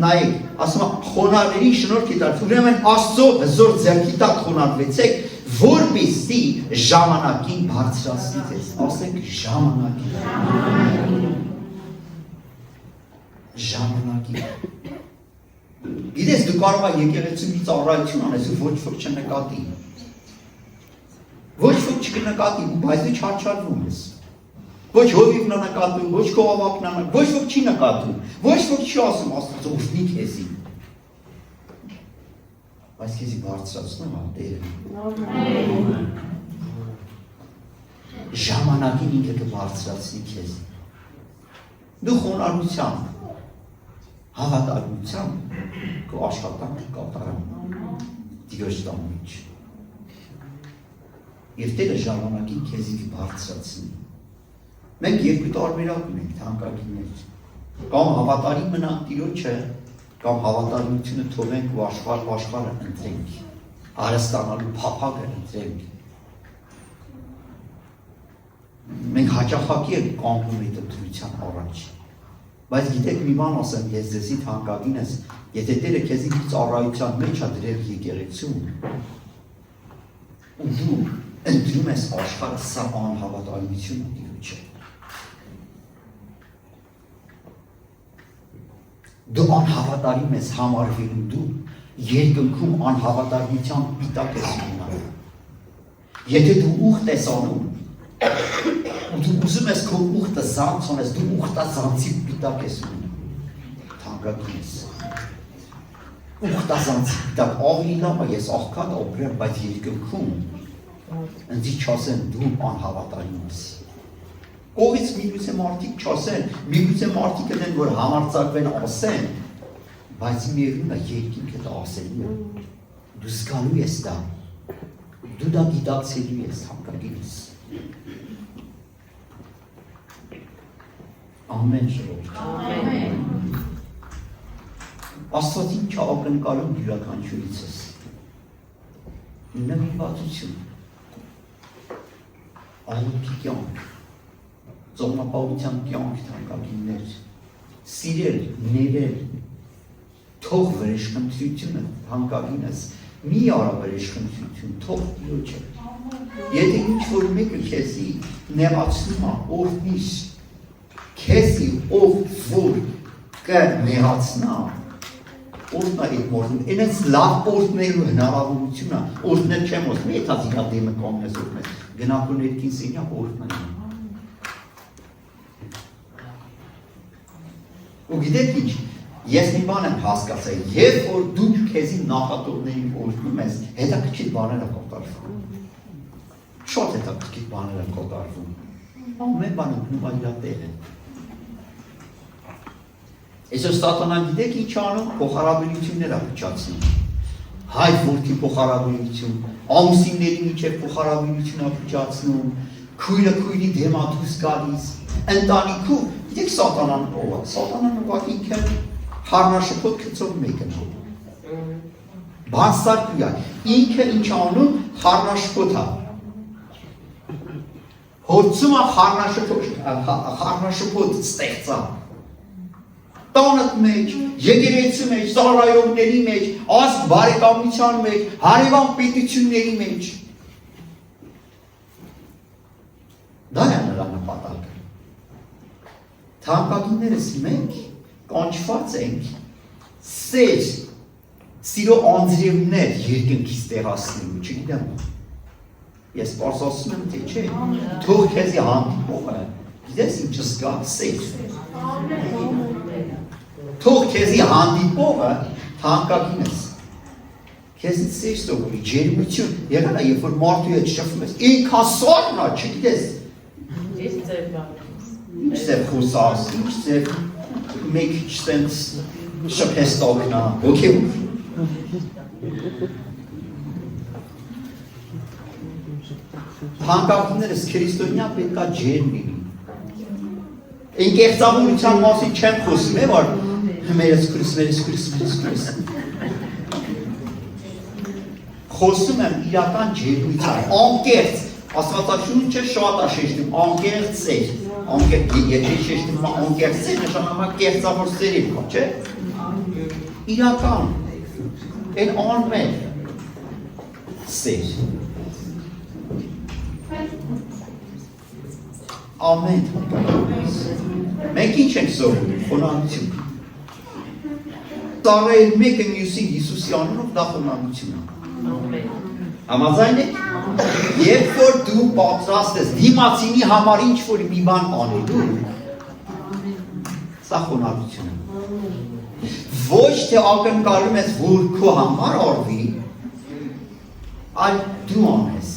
նայեք, ասում խոնարհների շնորհք է տալիս, ուրեմն Աստծո հզոր ձեռքի տակ խոնարհվեցեք, որպեսզի ժամանակին բարձրացնի ձեզ, ասեք ժամանակին։ Գիտես, դու կարող ես եկեղեցու ծառայություն անես ու ոչ ոք չնկատի։ Ոչ ոք չկնկատի, բայց դու չարչարվում ես։ Ոչ հովիվն է նկատում, ոչ քո ավակն է, ոչ ոք չի նկատում, ոչ ոք չի ասում Աստված օրհնի քեզի։ Բայց քեզի բարձրացնում է Տերը։ Ժամանակին ինքը կբարձրացնի քեզ։ Դու խոնարհությամբ, հավատարմությամբ քո աշխատանքը կատարում Տիրոջ տան մեջ։ Եվ Տերը ժամանակին քեզի կբարձրացնի։ Մենք երկու տարբերակ ունենք թանկագիններ։ Կամ հավատարիմ մնանք Տիրոջը, կամ հավատարմությունը թողենք ու աշխարհը ընտրենք, հարստանալու փափագը ընտրենք։ մենք հաճախակի ենք կանգնում այդ ընտրության առաջ։ Բայց գիտեք մի բան ասեմ, ես ձեզի թանկագինս, եթե Տերը քեզի ծառայության մեջ է դրել եկեղեցուն, ու դու ընտրում ես աշխարհը, սա անհավատարմություն է Տիրոջը։ Դու անհավատարիմ ես համարվելու, դու երկնքում անհավատարմության պիտակ ես ունենալու։ Եթե դու ուխտ ես անում, ու դու ուզում ես քո ուխտը զանցոնես, դու ուխտազանցի պիտակ ես ունենում, թանկագինս։ Ուխտազանցի պիտակ ավելի լավ է, ես աղքատ ապրեմ, բայց երկնքում ինձ չասեն դու անհավատարիմ ես։ Կողից միգուցե մարդիկ չասեն, միգուցե մարդիկ են, որ համարձակվեն ասեն, բայց միևնույն է երկինքը դա ասելու է։ Դու զգալու ես դա, դու դա գիտակցելու ես, թանկագինս։ Ամեն ժողովուրդ։ Ամեն։ Աստված ինչ է ակնկալում յուրաքանչյուրիցս։ Նվիրվածություն, աղոթքի կյանք, ծողնապահության կյանք, թանկագիններ, սիրել, ներել, թող վրեժխնդրությունը, թանկագինս, մի արա վրեժխնդրություն, թող Տիրոջը։ Եթե ինչ-որ մեկը քեզի նեղացնում է, օրհնիր, քեզի ով որ կնեղացնա, օրհնա այդ մարդուն, այնպես լավ օրհնելու հնարավորություն է, օրհնել չեմ ասում, եթե իրա դեմը կանգնես օրհնես, գնա քո ներքին սենյակ օրհնի։ Ու գիտեք ինչ, ես մի բան եմ հասկացել, երբ որ դու քեզի նախատորներին օրհնում ես, հետաքրքիր բաներ են կատարվում։ Շատ հետաքրքիր բաներ են կատարվում։ Ամեն բան ընկնում է իր տեղը։ Այսօր Սատանան գիտեք ինչ անում, փոխհարաբերություններ է փչացնում։ Հայր որդի փոխհարաբերություն, ամուսինների միջև փոխհարաբերություն է փչացնում, քույրը քույրի դեմ է դուրս գալիս, ընտանիքում, գիտեք Սատանան ով է, Սատանան ուղղակի ինքը խառնաշփոթ գծով մեկն է։ Բանսարկուհի է, ինքը ինչ անում, խառնաշփոթ է։ Հորցում է խառնաշփոթ ստեղծա։ Տանդ մեջ, եկեղեցու մեջ, ծառայողների մեջ, ազգ բարեկամության մեջ, հարևան պետությունների մեջ։ Դա է նրա նպատակը։ Թանկագիններս մենք կանչված ենք սեր, սիրո անձրևներ երկնքից տեղացնելու, չգիտեմ։ Ես պարզ ասում եմ, թե չէ, թող քեզի հանդիպողը, գիտես ինչ զգա, սեր։ Թող քեզի հանդիպողը թանկագինս, քեզից սեր սովորի, ջերմություն, եղել է, երբ որ մարդու հետ շփվում ես, ինքան սորն է, չգիտես։ Ինչ ձև Ինչ ձև խոսաս, ինչ ձև մեկ քիչ սենց շփեստոքն է, ոգևոր։ Թանկագիններս քրիստոնյա պետք է ջերմ լինի։ Ընկերծավորության մասին չեմ խոսում, որ մերս Քրիս։ Խոսում եմ իրական ջերմության, անկեղծ, Աստվածաշունչը շատ է շեշտում, անկեղծ սեր, եթե շեշտում է անկեղծ սեր, նշանակում է կեղծավոր սեր եկա, չէ՞։ Իրական, այն անմեղ սեր։ Ամեն թանկագինս։ Մենք ինչ ենք սովորում, խոնարհություն։ Ծառայել մեկը մյուսին Հիսուսի անունով դա խոնարհություն է։ Համաձայն եք։ Երբ որ դու պատրաստ ես դիմացինի համար ինչ-որ մի բան անելու, սա խոնարհություն է։ Ոչ թե ակնկալում ես, որ քո համար արվի, այլ դու անես։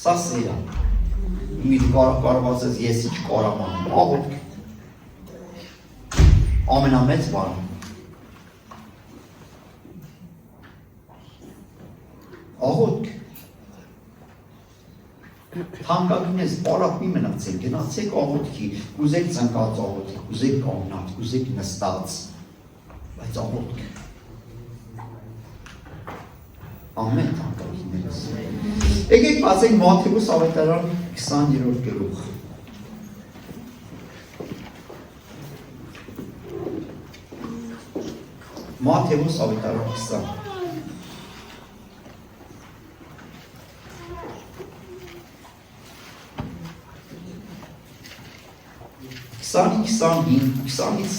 Սա սեր է։ Մի կարող ասես ես ինչ կարամ անեմ, աղոթք։ Ամենամեծ բան։ Աղոթք։ Թանկագինես բարակ մի մնացեք, գնացեք աղոթքի, կուզեք ծնկած աղոթք, կուզեք կանգնած, կուզեք նստած, բայց աղոթք։ Ամեն թանկագիններս։ Եկեք բացենք Մատթեոս ավետարան 20-րդ գլուխ։ Մատթեոս ավետարան 20։ 20-ից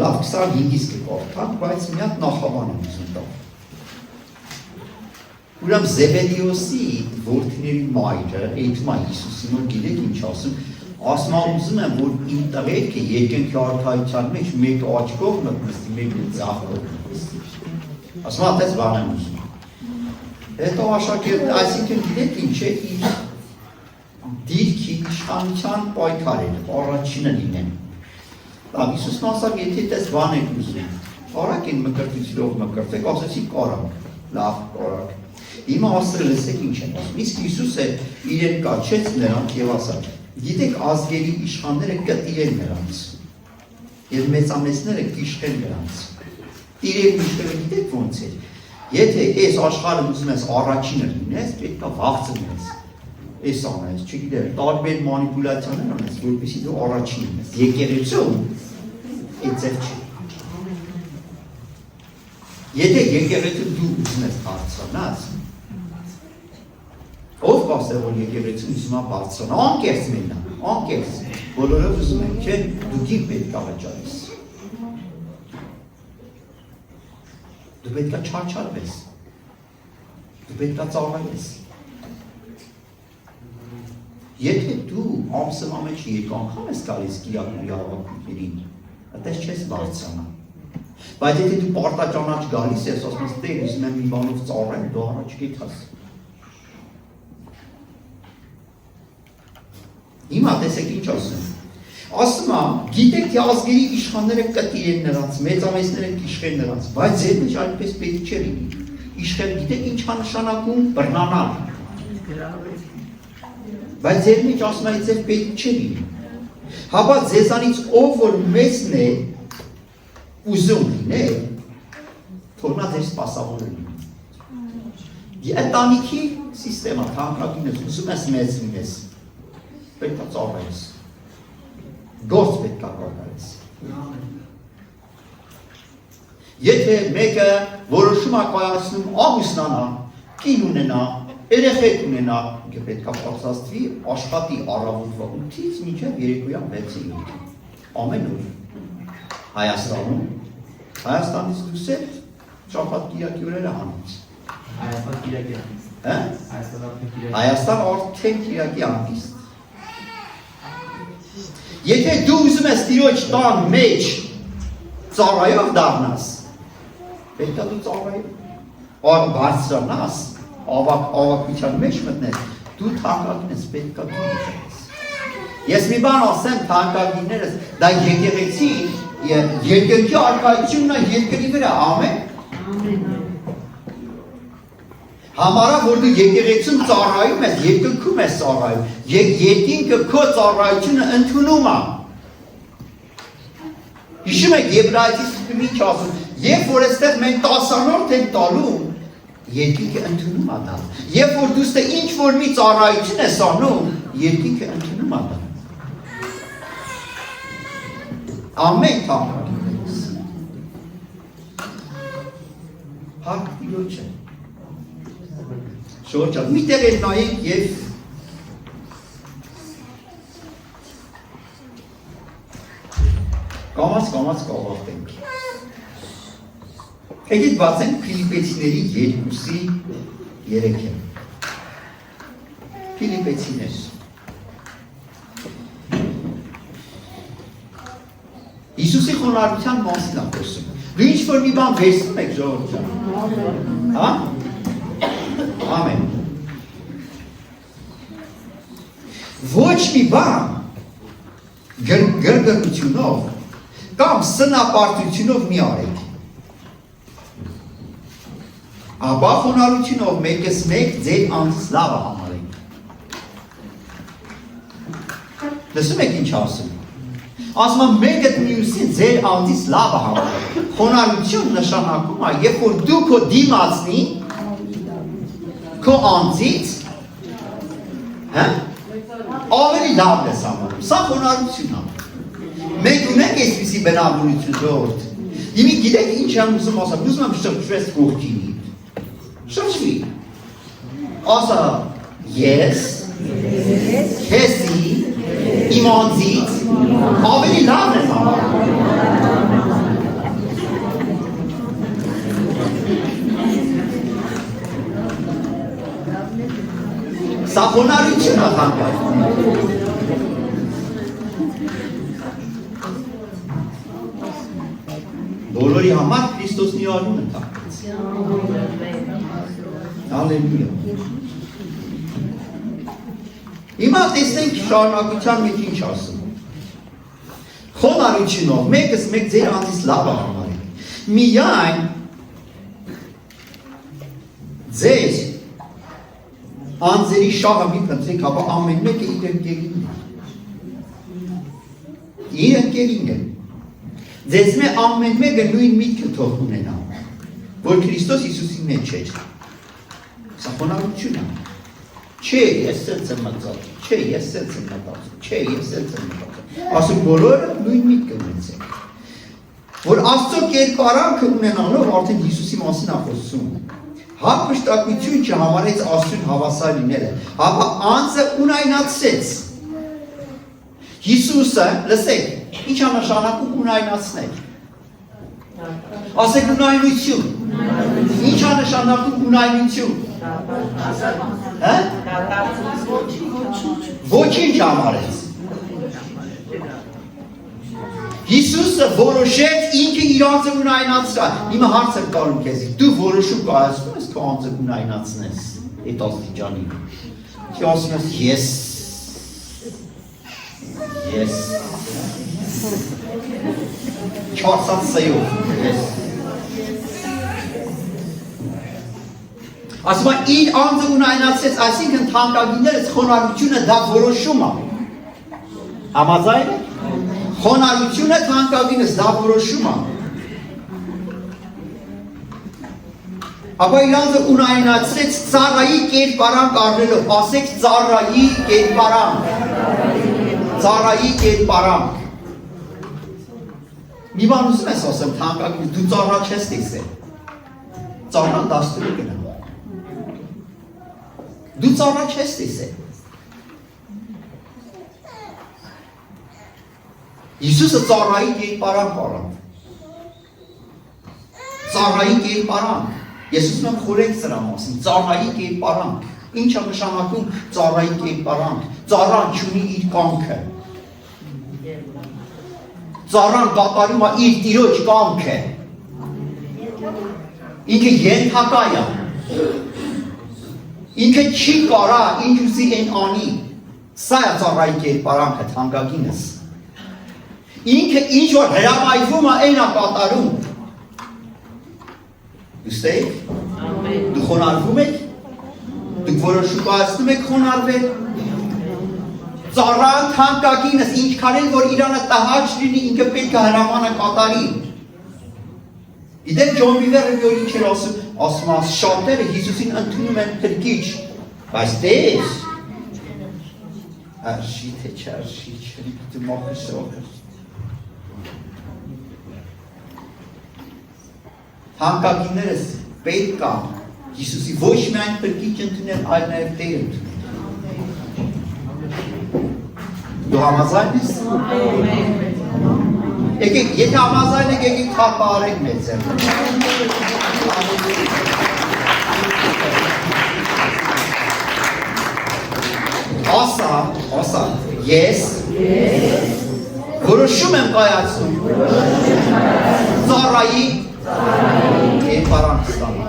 լավ 25-ից կկարդանք, բայց մի հատ նախաբան եմ ուզում տալ։ Ուրեմն Զեբեդեոսի որդիների մայրը, Էդմա Հիսուսի մոտ գիտեք ինչ ասում, ասում ուզում եմ, որ իմ տղերքը երկնքի արքայության մեջ մեկ աչքով մտնի, մեկը ձախ կողմը նստի։ Ասում այդպես բան եմ ուզում։ Հետո աշակերտը, այսինքն գիտեք ինչ է, իր դիրքի իշխանության պայքարերը, առաջինը լինեն։ Լավ, Հիսուսն ասավ, եթե դες բան եք ուզում, արագ են մկրտությունով մկրտեք, ասեցի կարանք, լավ, կարանք։ Հիմա ասել լսեք ինչ են ասում, իսկ Հիսուսը իրեն կաչեց նրանք և ասավ, գիտեք ազգերի իշխանները կտիրեն նրանց, և մեծամեծները կիշխեն նրանց։ Տիրել իշխերը գիտեք ոնց էր, եթե այս աշխարհը ուզում ես առաջինը լինես, պետք է վաղցնես։ Այս անես, չգիտեր, տարբեր մանիպուլյացիաներ անես, որպեսզի դու առաջին ես։ Եկեղեցում այդ ձև չի։ Եթե եկեղեցում դու ուզում ես բարձրանաս, ով կասե, որ եկեղեցում ուզում է բարձրանա, անկեղծ մենակ, անկեղծ, բոլորը ուզում են, չէ, դու գիր պետք է վճարես։ Դու պետք է չարչարվես, դու պետք է ծառայես։ Եթե դու ամսվա մեջ երկու անգամ ես գալիս կիրակի հավաքություններին, այդպես չես բարձրանա։ Բայց եթե դու պարտաճանաչ գալիս ես, ասում ես Տեր, ուզում եմ մի բանով ծառայեմ, դու առաջ գիտես։ Հիմա տեսեք ինչ ասում։ Ասում է, գիտեք թե ազգերի իշխանները կտիրեն նրանց, մեծամեծները կիշխեն նրանց, բայց ձեր մեջ այդպես պետք չէ լինի։ Իշխել գիտեք ինչ է նշանակում բռնանալ։ Բայց ձեր մեջ ասում է ձեր պետք չէ լինի։ Հապա ձեզանից ով որ մեծն է ուզում լինել, թողնա ձեր սպասավորը լինի։ Ընտանիքի սիստեմա, թանկագին ես, ուզում ես մեծ լինես, պետք է ծառայես, գործ պետք է կատարես։ Եթե մեկը որոշում է կայացնում ամուսնանա, կին ունենա, երեխեք ունենա, պետք է պատրաստվի աշխատի առավոտվա 8-ից մինչև երեկոյան 6-ի ամեն օր։ Հայաստանից դուրս է շաբաթ կիրակի օրերը հանից։ Հայաստան կիրակի անցիստ։ Հայաստան արդեն կիրակի անցիստ։ Եթե դու ուզում ես Տիրոջ տան մեջ ծառայող դառնաս, պետք է դու ծառայ բարձրանաս, ավակության մեջ մտնես, դու թանկագին ես, պետք է դու իշխես։ Ես մի բան ասեմ թանկագիններս, դա եկեղեցի երկնքի արքայությունն է երկրի վրա, ամեն։ Համարա, որ դու եկեղեցում ծառայում ես, երկնքում ես ծառայում, երկինքը քո ծառայությունը ընդունում է։ Հիշում եք Եբրայեցիս ինչ ասում, երբ որ այստեղ մենք 10-րդ ենք տալու, երկինքը ընդունում է դա։ Երբ որ դու ստե ինչ որ մի ծառայություն ես անում, երկինքը ընդունում է դա։ Ամեն թանկագիններս։ Հարկ Տիրոջ է։ Շորջան, միտեղ էլ նայենք և կամաց կավարտենք։ Եկեք բացենք Փիլիպեցիների 2:3-ը։ Փիլիպեցիներ։ Հիսուսի խոնարհության մասին է խոսում։ Դու ինչ որ մի բան վերցնում եք ժողովուրդ ջան։ Հա? Ամեն։ Ոչ մի բան գրգռությունով կամ սնապարտությունով մի արեք։ Ապա խոնարհությունով մեկս մեկ ձեր անձից լավը համարեք։ Լսում եք ինչ ասում։ Ասում եմ մեկը մյուսին ձեր անձից լավը համարեք։ Խոնարհություն նշանակում է, երբ որ դու քո դիմացնի քո անձից, հա? Ավելի լավն ես համարում, սա խոնարհություն է։ Մենք ունենք այսպիսի բնավորություն ժողովուրդ։ Իմի գիտեք ինչ եմ ուզում ասեմ, ուզում եմ շրջվես կողքինի։ Շրջվի։ Ասա, ես, քեզի, իմ անձից, ավելի լավն ես համարում։ Սա խոնարհություն է հանգարում։ Բոլորի համար Քրիստոսի անունը թափեց։ Հալելույա։ Հիմա տեսնենք շարունակության մեջ ինչ ասում։ Խոնարհությունով մեկս մեկ ձեր անձից լավ համարեք։ Միայն ձեր անձերի շահը մի փնտրեք, ապա ամեն մեկը իր ընկերին է։ Իր ընկերին է։ Ձեզ մե ամեն մեկը նույն միտքը թող ունենա, որ Քրիստոս Հիսուսի մեջ էր։ Սա խոնարհություն է։ Չէ, ես սենց եմ մտածում, չէ, ես սենց եմ մտածում, չէ, ես սենց եմ մտածում։ Ասում բոլորը նույն միտքը ունեցեք։ Որ Աստծո կերպարանքը ունենալով արդեն Հիսուսի մասին է խոսում։ Հապշտակություն չհամարեց Աստծուն հավասար լինելը, ապա անձը ունայնացրեց։ Հիսուսը, լսեք, ինչ է նշանակում ունայնացնել։ Ասեք ունայնություն։ Ինչ է նշանակում ունայնություն։ Հա? Ոչինչ համարեց։ Հիսուսը որոշեց ինքը իր անձը ունայնացրել։ Հիմա հարց եմ տալու քեզ, դու որոշում կայացնում ես քո անձը ունայնացնես այդ աստիճանի։ Չի ասում ես Yes. Չորսած սեյով, yes. Ասում է, իր անձը ունայնացեց, այսինքն թանկագիններս խոնարհությունը դա որոշում է։ Համաձայն է։ Խոնարհությունը թանկագինս դա որոշում է։ Ապա իր անձը ունայնացրեց ծառայի կերպարանք առնելով, ասեք ծառայի կերպարանք։ Ծառայի կերպարանք։ Մի բան ուզում ես ասեմ, թանկագին, դու ծառա չես տեսել։ Ծառան դաստուրի գնա։ Դու ծառա չես տեսել։ Հիսուսը ծառայի կերպարանք առավ։ Ծառայի կերպարանք։ Ես ուզում եմ խորհենք սրա մասին, ծառայի կերպարանք։ Ինչ է նշանակում ծառայի կերպարանք։ Ծառան չունի իր կամքը։ Ծառան կատարում է իր տիրոջ կամքը։ Ինքը ենթակա է։ Ինքը չի կարա ինչ ուզի այն անի։ Սա է ծառայի կերպարանքը թանկագինս։ Ինքը ինչ որ հրամայվում է այն է կատարում։ Ուստեք։ Դու խոնարհվում եք։ Դուք որոշում կայացնում եք խոնարհվել։ Ծառան թանկագինս ինչքան էլ որ իրանը տհաճ լինի, ինքը պետք է հրամանը կատարի։ Գիտեք Ջոն Բիվերը մի օր ինչ էր ասում շատերը Հիսուսին ընդունում են փրկիչ, բայց տես արշի թե չարշի չրի դու մոխը շոկը։ Թանկագիններս պետք է Հիսուսի ոչ միայն փրկիչ ընդունել, այլ նաև Տեր ընդունել։ Դու համաձայն ես։ Եկեք, եթե համաձայն եք, եկեք թափահարենք մեզ ձեռքը։ Ասա, ես որոշում եմ կայացում ծառայի կերպարանք ստանալ։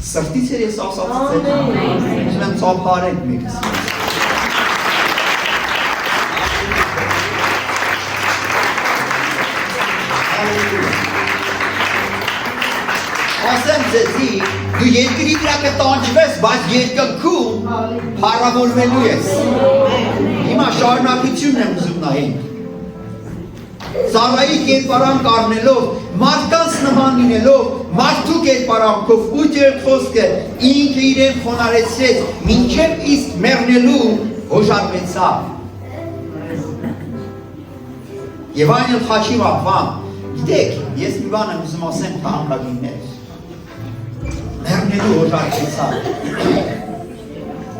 Սրտից էր ես ասացից էր, ուզում եմ ծափարենք մեկս։ Ասեմ ձեզի, դու երկրի վրա կտանջվես, բայց երկնքում փառավորվելու ես։ Հիմա շարունակությունն եմ ուզում նայենք։ Ծառայի կերպարանք առնելով մարդկանց նման մարդու կերպարանքով ու Տեր խոսքը ինքը իրեն խոնարհեցրեց, մինչև իսկ մեռնելու հոժարվեցավ։ Եվ այն էլ խաչի մահվան, գիտեք, ես մի բան եմ ուզում ասեմ թանկագիններ, մեռնելու հոժարվեցավ։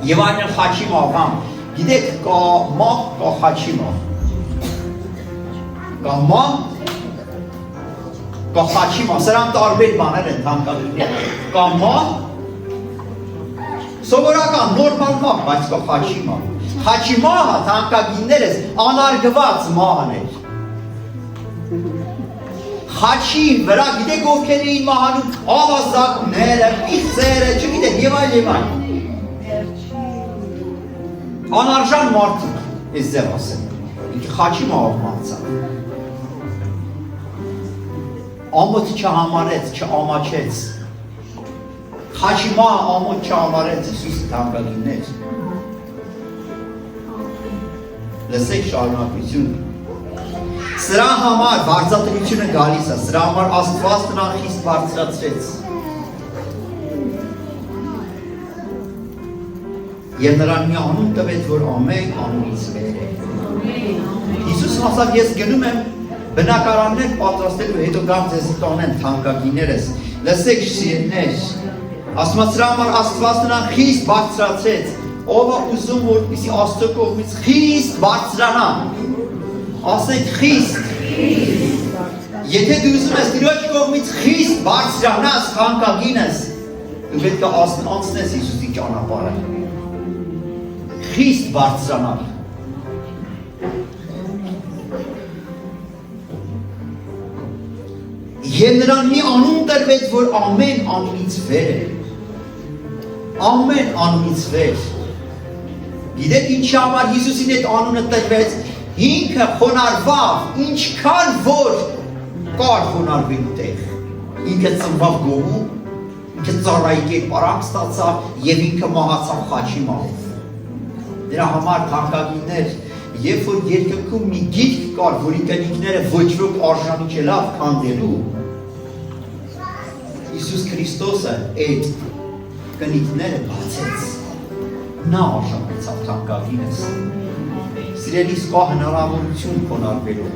Եվ այն էլ խաչի մահվան, գիտեք, կա մահ, կա խաչի մահ։ Կա մահ, կա խաչի մահ, սրանք տարբեր բաներ են թանկագիններ։ Կա մահ, սովորական, նորմալ մահ, բայց կա խաչի մահ։ Խաչի մահը թանկագիններս անարգված մահն էր։ Խաչի վրա գիտեք ովքեր էին մահանում, ավազակները, պիղծերը, չգիտեք, եւ այլ եւ այլ։ Անարժան մարդիկ, ես ձև ասեմ, ինքը խաչի մահով մահացավ։ Ամոթ չհամարեց, չամաչեց։ Խաչի մահը ամոթ չհամարեց Հիսուսի թանկագիններ։ Լսեք շարունակությունը։ Սրա համար վարձատրությունը գալիս է, սրա համար Աստված նրան խիստ բարձրացրեց։ Եվ նրան մի անուն տվեց, որ ամեն անունից վեր է։ Հիսուսն ասավ, ես գնում եմ բնակարաններ պատրաստելու, հետո գամ ձեզ տանեմ թանկագիներս։ Լսեք սիրելիներ, ասում է սրա համար Աստված նրան խիստ բարձրացրեց, ով է ուզում որպեսզի Աստծո կողմից խիստ բարձրանա։ Ասենք խիստ։ Եթե դու ուզում ես Տիրոջ կողմից խիստ բարձրանաս թանկագինս, դու պետք է անցնես Հիսուսի ճանապարհը։ Խիստ բարձրանալ։ Եվ նրան մի անուն տրվեց, որ ամեն անունից վեր է։ Ամեն անունից վեր։ Գիտեք ինչի համար Հիսուսին այդ անունը տրվեց, ինքը խոնարհվավ, ինչքան որ կար խոնարհվելու տեղ։ Ինքը ծնվավ գողու, ինքը ծառայի կերպարանք ստացավ եւ ինքը մահացավ խաչի մահով։ Դրա համար թանկագիններ, երբ որ երկնքում մի գիրք կար, որի կնիկները ոչ ոք արժանի չելավ քանդելու, Հիսուս Քրիստոսը այդ կնիկները բացեց։ Նա արժանացավ թանկագինս։ Սիրելիս, կա հնարավորություն խոնարհվելու,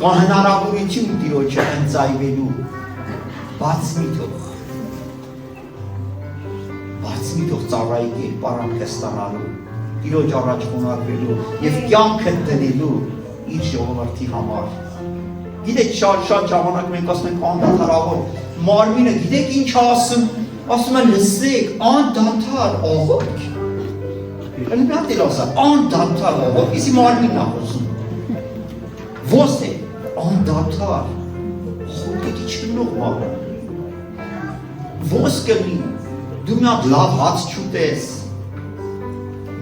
կա հնարավորություն Տիրոջը ընծայվելու, բաց մի թող ծառայի կերպարանքը ստանալու, Տիրոջ առաջ խոնարհվելու եւ կյանքը դնելու իր ժողովրդի համար։ Գիտեք, շատ ժամանակ մենք ասում ենք անդադարավոր մարմինը, գիտեք ինչ ասում, ասում են լսեք, անդադար աղոթք։ Հələ մի հատ էլ ասա, անդադար աղոթք, իսի մարմինն է խոսում։ Ո՞ս է, անդադար, խոքեթի չկնող մահը։ Ո՞ս կլինի, դու մի հատ լավ հաց չուտես,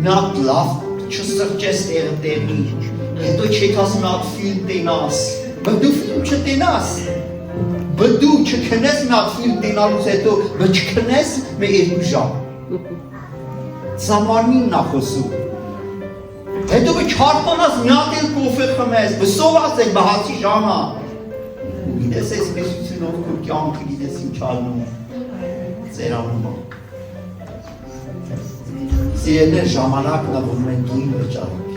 մի հատ լավ չսրճես տեղի, հետո չեքաս մի հատ ֆիլմ տենաս, բդու ֆիլմ չտենաս, բդու չքնես մի հատ ֆիլմ տենալուց հետո, չքնես մի 2 ժամ։ Սա մարմինն է խոսում։ Հետո չարկանաս մի հատ էլ կոֆե խմես, բսովաս եք բահացի ժամը։ Ու գիտես ես մեսությունով քո կյանքը գիտես ինչ ալնում, ծերանում է։ Սիրելիներ, ժամանակն է, որ մենք գին վճարենք։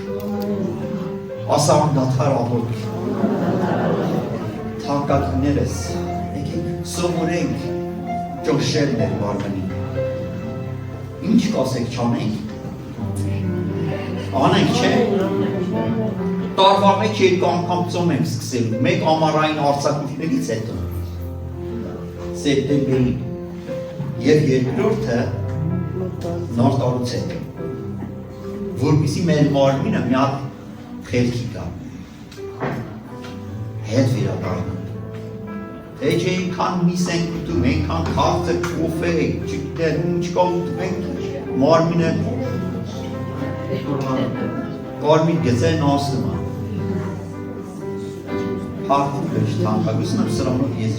Ասա անդադար աղոթք։ Թանկագիններս, եկեք սովորենք ճոշել մեր մարմնին։ Ինչ կասեք չանենք։ Անենք, չէ։ Տարվա մեջ 2 անգամ ծոմ ենք սկսելու, մեկ ամառային արձակուրդներից հետո, սեպտեմբերին, և երկրորդը նոր տարուց հետո, որպեսզի մեր մարմինը մի հատ խելքի կա, հետ վերադառնանք, թե չէ այնքան միս ենք ուտում, այնքան քաղցր կոֆե, չգիտեմ ինչ կա ուտում ենք, մարմինը կարմիր գծեն ասում է, հարթում է թանկագուսն եմ սրանով ես